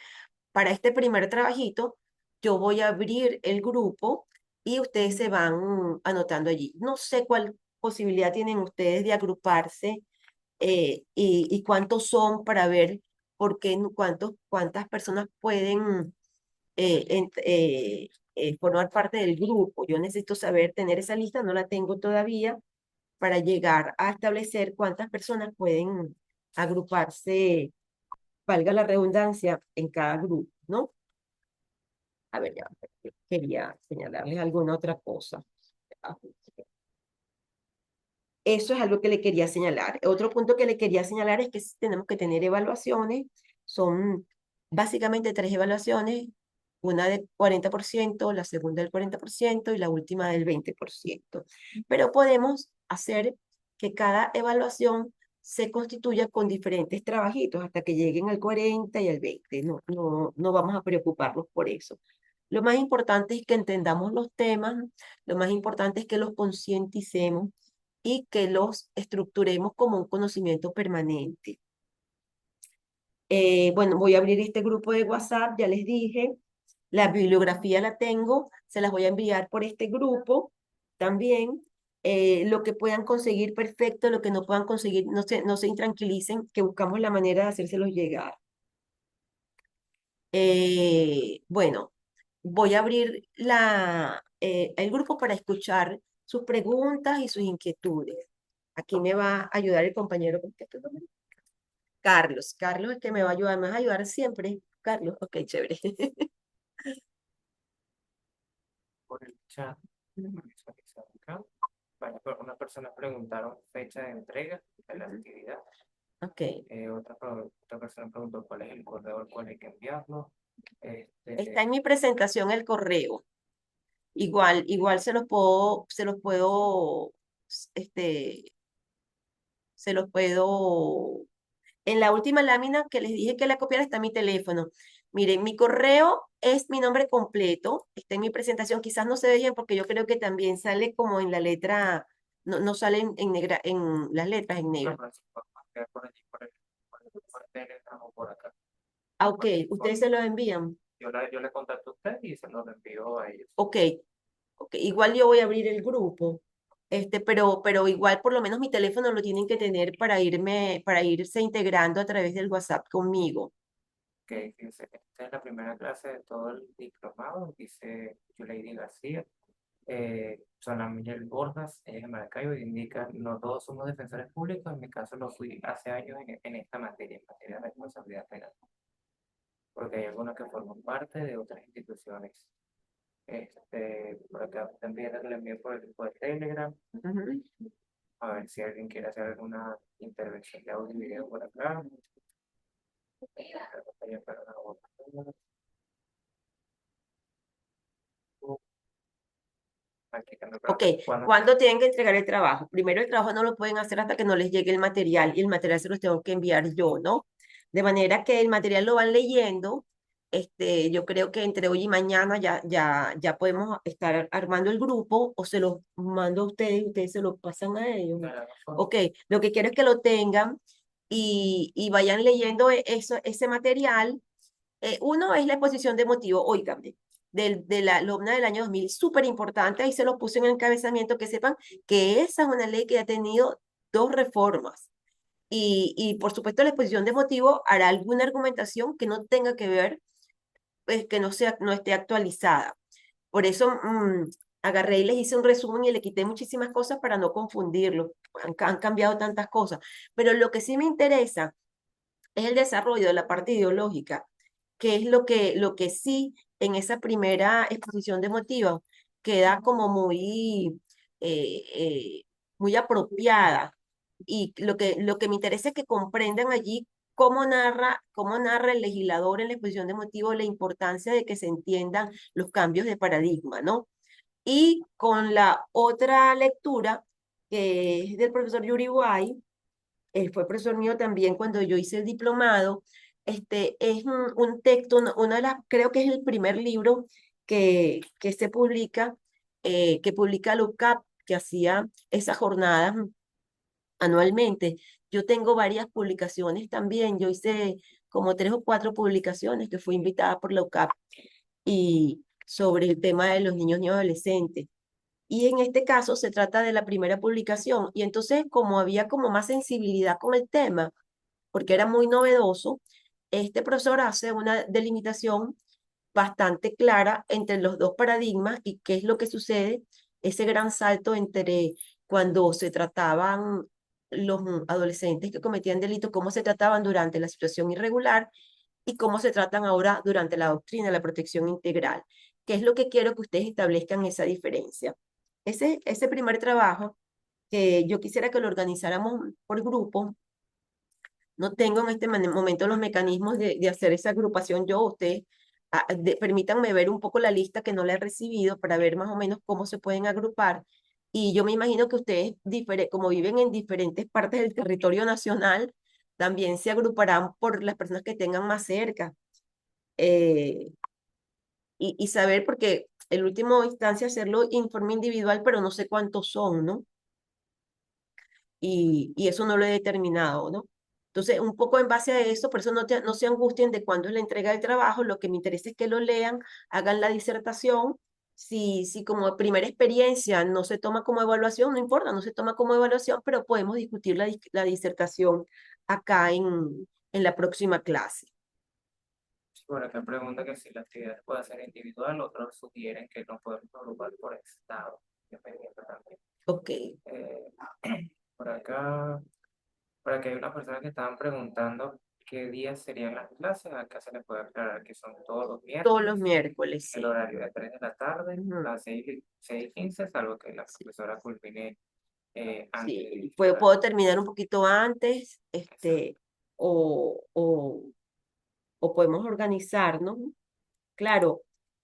para este primer trabajito, yo voy a abrir el grupo y ustedes se van anotando allí. No sé cuál posibilidad tienen ustedes de agruparse, y cuántos son, para ver cuántas personas pueden formar parte del grupo. Yo necesito saber, tener esa lista, no la tengo todavía, para llegar a establecer cuántas personas pueden agruparse, valga la redundancia, en cada grupo, ¿no? A ver, ya, quería señalarles alguna otra cosa. Eso es algo que le quería señalar. Otro punto que le quería señalar es que sí tenemos que tener evaluaciones. Son básicamente tres evaluaciones, una del 40%, la segunda del 40% y la última del 20%. Pero podemos hacer que cada evaluación se constituya con diferentes trabajitos hasta que lleguen al 40 y al 20. No vamos a preocuparnos por eso. Lo más importante es que entendamos los temas, lo más importante es que los concienticemos y que los estructuremos como un conocimiento permanente. Bueno, voy a abrir este grupo de WhatsApp, ya les dije, la bibliografía la tengo, se las voy a enviar por este grupo también. Lo que puedan conseguir, perfecto, lo que no puedan conseguir, no se intranquilicen, que buscamos la manera de hacérselos llegar. Bueno, voy a abrir el grupo para escuchar sus preguntas y sus inquietudes. Aquí me va a ayudar el compañero. ¿Cómo que tu nombre? Carlos. Carlos es que me va a ayudar, me va a ayudar siempre. Carlos, ok, chévere. Por el chat, visualizar acá. Unas personas preguntaron fecha de entrega de la actividad. Ok. Otra persona preguntó cuál es el correo al cual hay que enviarlo. Está en mi presentación el correo. Igual este, se los puedo, en la última lámina que les dije que la copiara está mi teléfono. Miren, mi correo es mi nombre completo, está en mi presentación, quizás no se ve bien porque yo creo que también sale como en la letra, no sale en negra, en las letras en negro. Por allí, por Telegram o por acá. Ah, ok, ustedes se lo envían. Yo le contacto a usted y se lo envío a ellos. Ok, igual yo voy a abrir el grupo, pero igual por lo menos mi teléfono lo tienen que tener para irse integrando a través del WhatsApp conmigo. Que dice, esta es la primera clase de todo el diplomado, dice Yuleidi García. Soy Miguel Borjas, ella es de Maracaibo y indica, no todos somos defensores públicos, en mi caso lo fui hace años en esta materia, en materia de responsabilidad penal, porque hay algunos que forman parte de otras instituciones. Por acá también le envío por el grupo de Telegram, Ujú. a ver si alguien quiere hacer alguna intervención de audio y video por acá. Aquí también Ok, cuando ¿cuándo tienen que entregar el trabajo? Primero el trabajo no lo pueden hacer hasta que no les llegue el material y el material se los tengo que enviar yo, ¿no? De manera que el material lo van leyendo. Yo creo que entre hoy y mañana ya podemos estar armando el grupo o se los mando a ustedes y ustedes se lo pasan a ellos. Ok, lo que quiero es que lo tengan y vayan leyendo ese material. Uno es la exposición de motivo, oigan, de la alumna del año 2000, súper importante, ahí se lo puse en el encabezamiento, que sepan que esa es una ley que ha tenido dos reformas. Y por supuesto la exposición de motivo hará alguna argumentación que no tenga que ver, pues que no esté actualizada. Por eso agarré y les hice un resumen y le quité muchísimas cosas para no confundirlo. Han cambiado tantas cosas. Pero lo que sí me interesa es el desarrollo de la parte ideológica, que es lo que sí en esa primera exposición de motivos queda como eh, eh, muy apropiada. Y lo que me interesa es que comprendan allí cómo narra el legislador en la exposición de motivos la importancia de que se entiendan los cambios de paradigma, ¿no? Y con la otra lectura, que es del profesor Yuri Guay, él fue profesor mío también cuando yo hice el diplomado. Es un texto, creo que es el primer libro que se publica, que publica la UCAP, que hacía esas jornadas anualmente. Yo tengo varias publicaciones también, yo hice como 3 o 4 publicaciones que fui invitada por la UCAP y sobre el tema de los niños y adolescentes. Y en este caso se trata de la primera publicación. Y entonces, como había como más sensibilidad con el tema, porque era muy novedoso, este profesor hace una delimitación bastante clara entre los dos paradigmas y qué es lo que sucede, ese gran salto entre cuando se trataban los adolescentes que cometían delitos, cómo se trataban durante la situación irregular y cómo se tratan ahora durante la doctrina de la protección integral, que es lo que quiero que ustedes establezcan esa diferencia. Ese primer trabajo, que yo quisiera que lo organizáramos por grupo. No tengo en este momento los mecanismos de hacer esa agrupación yo. Ustedes permítanme ver un poco la lista que no la he recibido para ver más o menos cómo se pueden agrupar. Y yo me imagino que ustedes, como viven en diferentes partes del territorio nacional, también se agruparán por las personas que tengan más cerca. Eh, y saber, porque en última instancia hacerlo informe individual, pero no sé cuántos son, ¿no? Y eso no lo he determinado, ¿no? Entonces, un poco en base a eso, por eso no se angustien de cuándo es la entrega del trabajo, lo que me interesa es que lo lean, hagan la disertación. Si como primera experiencia no se toma como evaluación, no importa, no se toma como evaluación, pero podemos discutir la disertación acá en la próxima clase. Por acá pregunta que si la actividad puede ser individual, otros sugieren que no podemos agrupar por estado, dependiendo también. Ok, Eh, por acá, por acá hay unas personas que estaban preguntando qué días serían las clases. Acá se les puede aclarar que son todos los todos los miércoles, miércoles, el sí. horario de 3 de la tarde, Ujú, a las 6:15, salvo que la sí. profesora culmine antes de Sí, dicho puedo horario. terminar un poquito antes, Exacto. o, o, o podemos organizarnos. Claro,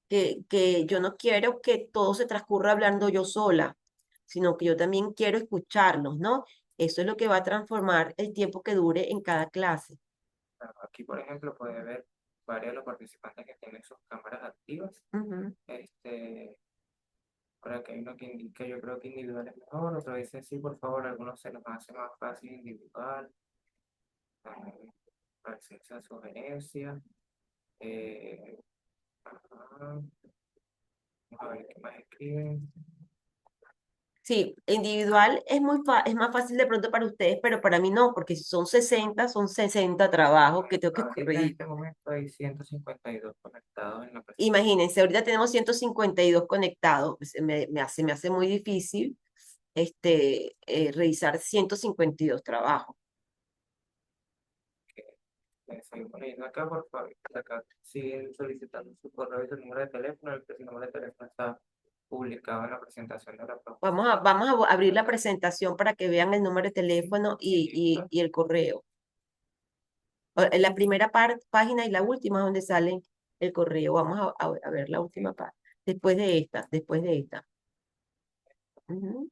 que yo no quiero que todo se transcurra hablando yo sola, sino que yo también quiero escucharlos, ¿no? Eso es lo que va a transformar el tiempo que dure en cada clase. Claro, aquí, por ejemplo, puede ver varios de los participantes que tienen sus cámaras activas. Ujú. Este, por acá hay uno que indica, yo creo que individual es mejor, otro dice sí, por favor, algunos se nos hace más fácil individual. Para esa sugerencia. Eh, ajá, vamos a ver qué más escriben. Sí, individual es más fácil de pronto para ustedes, pero para mí no, porque si son 60 trabajos que tengo que Ahorita en corregir. este momento hay 152 conectados en la presentación. Imagínense, ahorita tenemos 152 conectados, pues, me hace muy difícil revisar 152 trabajos. Seguimos leyendo acá, por favor. Acá siguen solicitando su correo y su número de teléfono. El número de teléfono está publicado en la presentación de la proposición. Vamos a abrir la presentación para que vean el número de teléfono y el correo. En la primera página y la última es donde sale el correo. Vamos a ver la última parte. Después de esta. Ujú,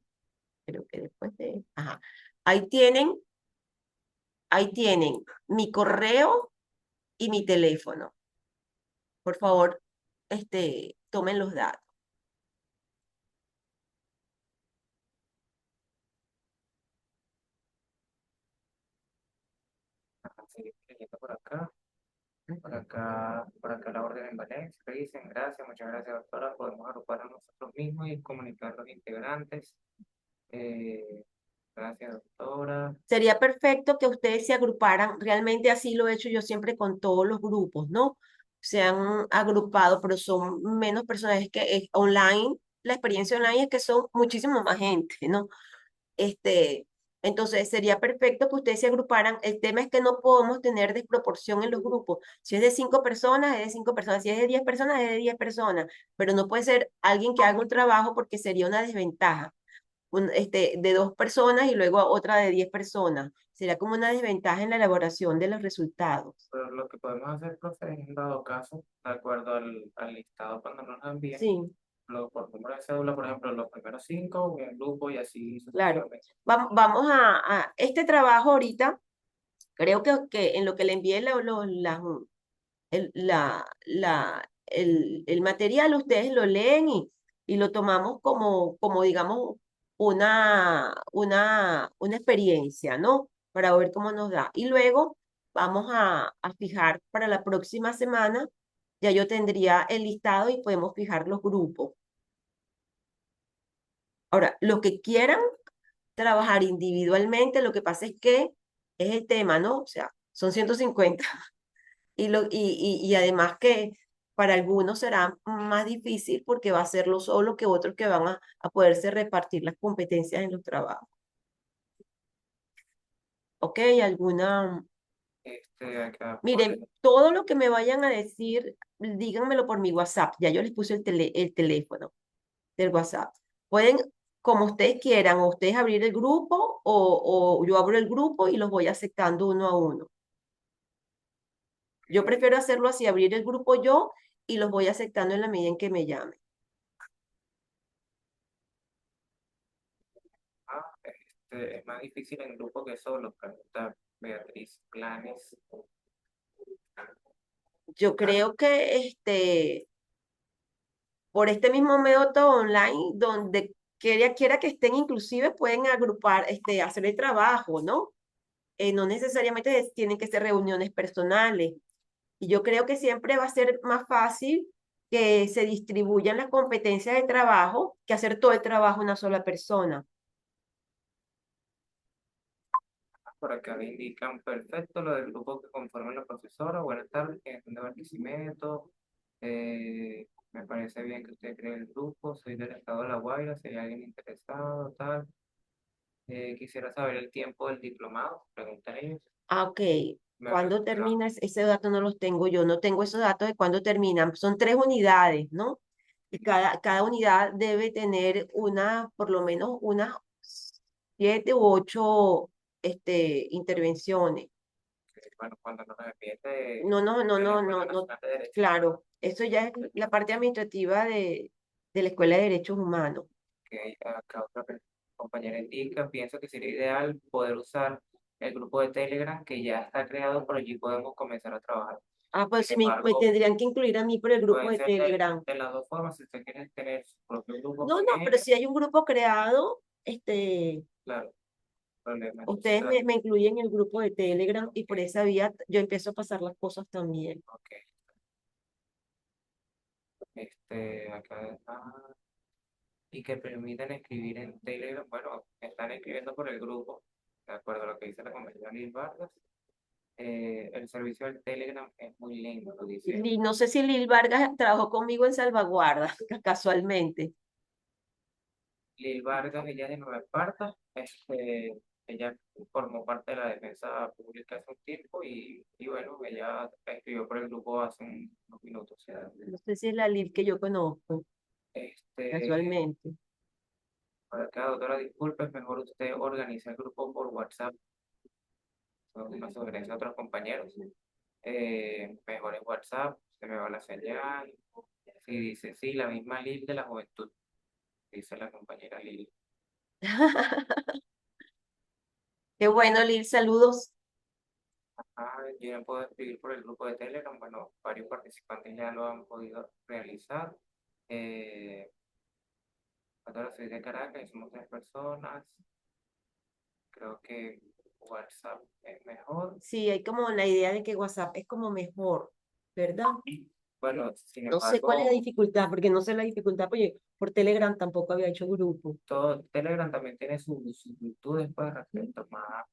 creo que después de... Ajá. Ahí tienen, ahí tienen mi correo y mi teléfono. Por favor, tomen los datos. Ajá, seguimos leyendo por acá. Por acá la orden en Valencia. Dicen, gracias, muchas gracias, doctora. Podemos agrupar a nosotros mismos y comunicar los integrantes. Eh, gracias, doctora. Sería perfecto que ustedes se agruparan, realmente así lo he hecho yo siempre con todos los grupos, ¿no? Se han agrupado, pero son menos personas, es que online, la experiencia online es que son muchísimo más gente, ¿no? Este, entonces sería perfecto que ustedes se agruparan. El tema es que no podemos tener desproporción en los grupos. Si es de 5 personas, es de 5 personas. Si es de 10 personas, es de 10 personas. Pero no puede ser alguien que haga un trabajo porque sería una desventaja de 2 personas y luego otra de 10 personas. Será como una desventaja en la elaboración de los resultados. Pero lo que podemos hacer, profe, es en dado caso, de acuerdo al listado cuando nos lo envíen, Sí, por número de cédula, por ejemplo, los primeros 5, un grupo y así claro. sucesivamente. Vamos a este trabajo ahorita, creo que en lo que le envié el material, ustedes lo leen y lo tomamos como digamos, una experiencia, ¿no? Para ver cómo nos da. Y luego vamos a fijar para la próxima semana, ya yo tendría el listado y podemos fijar los grupos. Ahora, los que quieran trabajar individualmente, lo que pasa es que es el tema, ¿no? O sea, son 150. Y además que para algunos será más difícil porque va a serlo solo que otros que van a poderse repartir las competencias en los trabajos. ¿Ok? ¿Alguna? Acá Miren, todo lo que me vayan a decir, díganmelo por mi WhatsApp. Ya yo les puse el teléfono del WhatsApp. Pueden como ustedes quieran, o ustedes abrir el grupo o yo abro el grupo y los voy aceptando uno a uno. Yo prefiero hacerlo así, abrir el grupo yo y los voy aceptando en la medida en que me llamen. Es más difícil en grupo que solo, pregunta Beatriz Planes. Yo creo que por este mismo método online, donde quiera que estén, inclusive pueden agrupar, hacer el trabajo, ¿no? No necesariamente tienen que ser reuniones personales. Y yo creo que siempre va a ser más fácil que se distribuyan las competencias de trabajo que hacer todo el trabajo una sola persona. Por acá me indican perfecto lo del grupo que conforma la profesora. Buenas tardes, de Barquisimeto. Me parece bien que usted cree el grupo. Soy del estado de La Guaira. Si hay alguien interesado, tal. Quisiera saber el tiempo del diplomado. Preguntan ellos. Ah, ok. Me ¿Cuándo responderá. termina? Ese dato no los tengo yo. No tengo esos datos de cuándo terminan. Son 3 unidades, ¿no? Y cada unidad debe tener por lo menos unas 7 u 8 intervenciones. Bueno, cuando nos envíe No, no, no, de la no, Escuela no, no. Nacional de Derecho, Claro, eso ya es la parte administrativa de la Escuela de Derechos Humanos. que acá otra compañera indica, pienso que sería ideal poder usar el grupo de Telegram que ya está creado, por allí podemos comenzar a trabajar. Ah, pues Sin sí, me embargo, tendrían que incluir a mí por el grupo puede de ser Telegram. de las dos formas, si usted quiere tener su propio grupo No, con no, pero ella, si hay un grupo creado, claro, problema. ustedes me incluyen en el grupo de Telegram y por esa vía yo empiezo a pasar las cosas también. Ok, acá, y que permiten escribir en Telegram, bueno, están escribiendo por el grupo, de acuerdo a lo que dice la compañera Liz Vargas. El servicio del Telegram es muy lento, dice. Y no sé si Lil Vargas trabajó conmigo en Salvaguarda, casualmente. Lil Vargas, ella es de Nueva Esparta, ella formó parte de la defensa pública hace un tiempo y bueno, ella escribió por el grupo hace unos minutos. O sea, No sé si es la Lil que yo conozco, este, casualmente. por acá, doctora, disculpe, es mejor usted organiza el grupo por WhatsApp, son una sugerencia a otros compañeros. Mejor en WhatsApp, se me va la señal. Sí, dice, sí, la misma Lil de la juventud, dice la compañera Lil. Qué bueno, Lil, saludos. Yo no puedo escribir por el grupo de Telegram. Bueno, varios participantes ya lo han podido realizar. Ahora soy de Caracas y somos 3 personas. Creo que WhatsApp es mejor. Sí, hay como la idea de que WhatsApp es como mejor, ¿verdad? Y bueno, sin No sé cuál es la embargo, dificultad, porque no sé la dificultad, porque por Telegram tampoco había hecho grupo. todo Telegram también tiene sus virtudes para respecto más,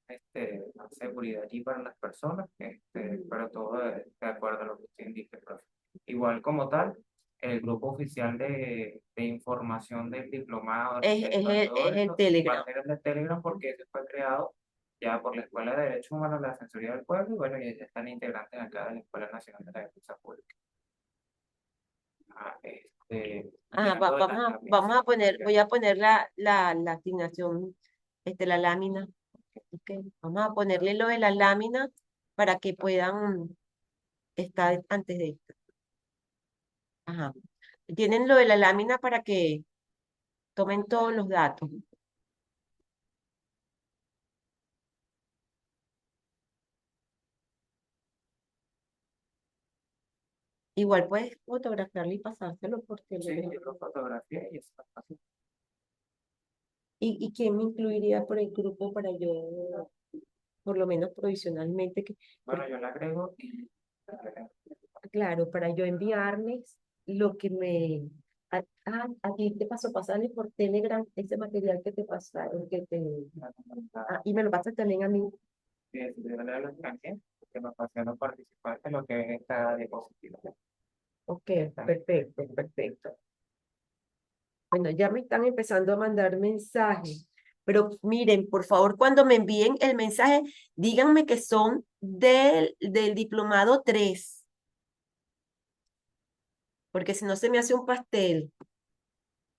más seguridad allí para las personas, pero todo de acuerdo a lo que usted indique, profe. Igual como tal, el grupo oficial de información del diplomado, respecto a todo Es el esto, va Telegram. a ser el de Telegram porque ese fue creado ya por la Escuela de Derechos Humanos de la Defensoría del Pueblo y bueno, ya están integrantes acá de la Escuela Nacional de la Defensa Pública. Ah, Ajá, mirando de las vamos láminas. a poner, voy a poner la asignación, la lámina. Ok, vamos a ponerle lo de la lámina para que puedan estar antes de esto. Ajá. Tienen lo de la lámina para que tomen todos los datos. Igual puedes fotografiarlo y pasárselo por Sí, Telegram. yo lo fotografié y está fácil. ¿Y quién me incluiría por el grupo para yo, por lo menos provisionalmente, Bueno, yo le agrego y claro, para yo enviarles lo que a ti te pasó pasarle por Telegram ese material que te pasaron, y me lo pasas también a mí. escribirle a los canjes que nos pasen los participantes lo que es esta diapositiva. Ok, perfecto, perfecto. Bueno, ya me están empezando a mandar mensajes, pero miren, por favor, cuando me envíen el mensaje, díganme que son del diplomado 3, porque si no se me hace un pastel.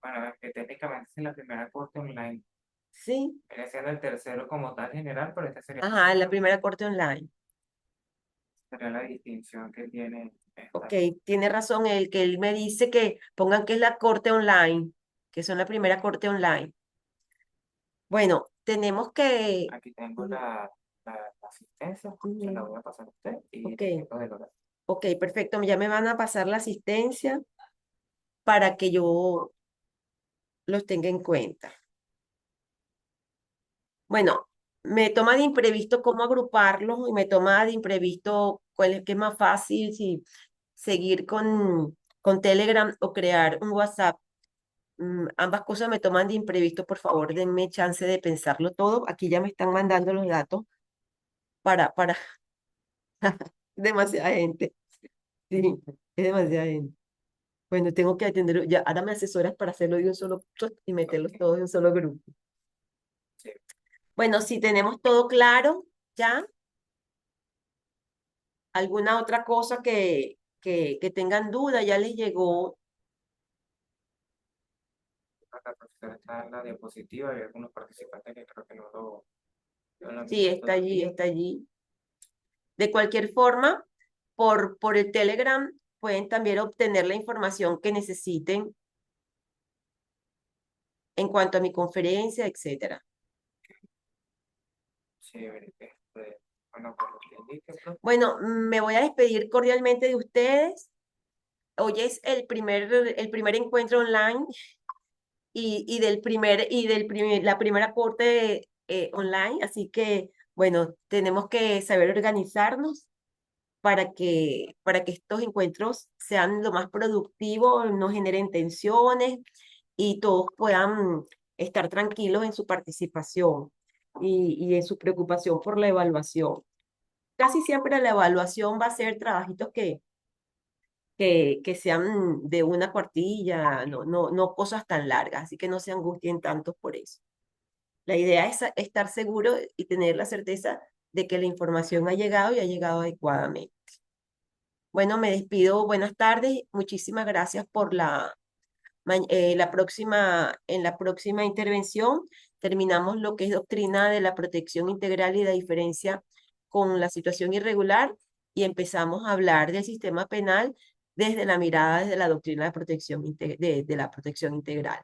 Bueno, es que técnicamente es la primera corte online. ¿Sí? Viene siendo el tercero como tal general, pero esta Ajá, la primera corte online. sería la distinción que tiene Ok, esta. tiene razón él, que él me dice que pongan que es la corte online, que son la primera corte online. Bueno, tenemos que... Aquí tengo la asistencia, se la Ujú. voy a pasar a usted y Ok, le explico del horario. ok, perfecto. Ya me van a pasar la asistencia para que yo los tenga en cuenta. Bueno, me toma de imprevisto cómo agruparlos y me toma de imprevisto cuál es que es más fácil, si seguir con Telegram o crear un WhatsApp. Ambas cosas me toman de imprevisto, por favor, denme chance de pensarlo todo. Aquí ya me están mandando los datos para demasiada gente. Sí, es demasiada gente. Bueno, tengo que atender, ya ahora me asesoras para hacerlo de un solo y meterlos Ok, todos en un solo grupo. sí. Bueno, si tenemos todo claro, ya, alguna otra cosa que tengan duda, ya les llegó. La profesora está en la diapositiva y hay algunos participantes que creo que no lo han Sí, visto está allí, todavía. está allí. De cualquier forma, por el Telegram pueden también obtener la información que necesiten en cuanto a mi conferencia, etcétera. Chévere, bueno, por lo que indique, profe. Bueno, me voy a despedir cordialmente de ustedes. Hoy es el primer encuentro online la primera corte online, así que, bueno, tenemos que saber organizarnos para que estos encuentros sean lo más productivos, no generen tensiones y todos puedan estar tranquilos en su participación y en su preocupación por la evaluación. Casi siempre la evaluación va a ser trabajitos que sean de una cuartilla, no cosas tan largas, así que no se angustien tanto por eso. La idea es estar seguro y tener la certeza de que la información ha llegado y ha llegado adecuadamente. Bueno, me despido. Buenas tardes. Muchísimas gracias por en la próxima intervención. Terminamos lo que es doctrina de la protección integral y la diferencia con la situación irregular y empezamos a hablar del sistema penal desde la mirada, desde la doctrina de protección, de la protección integral.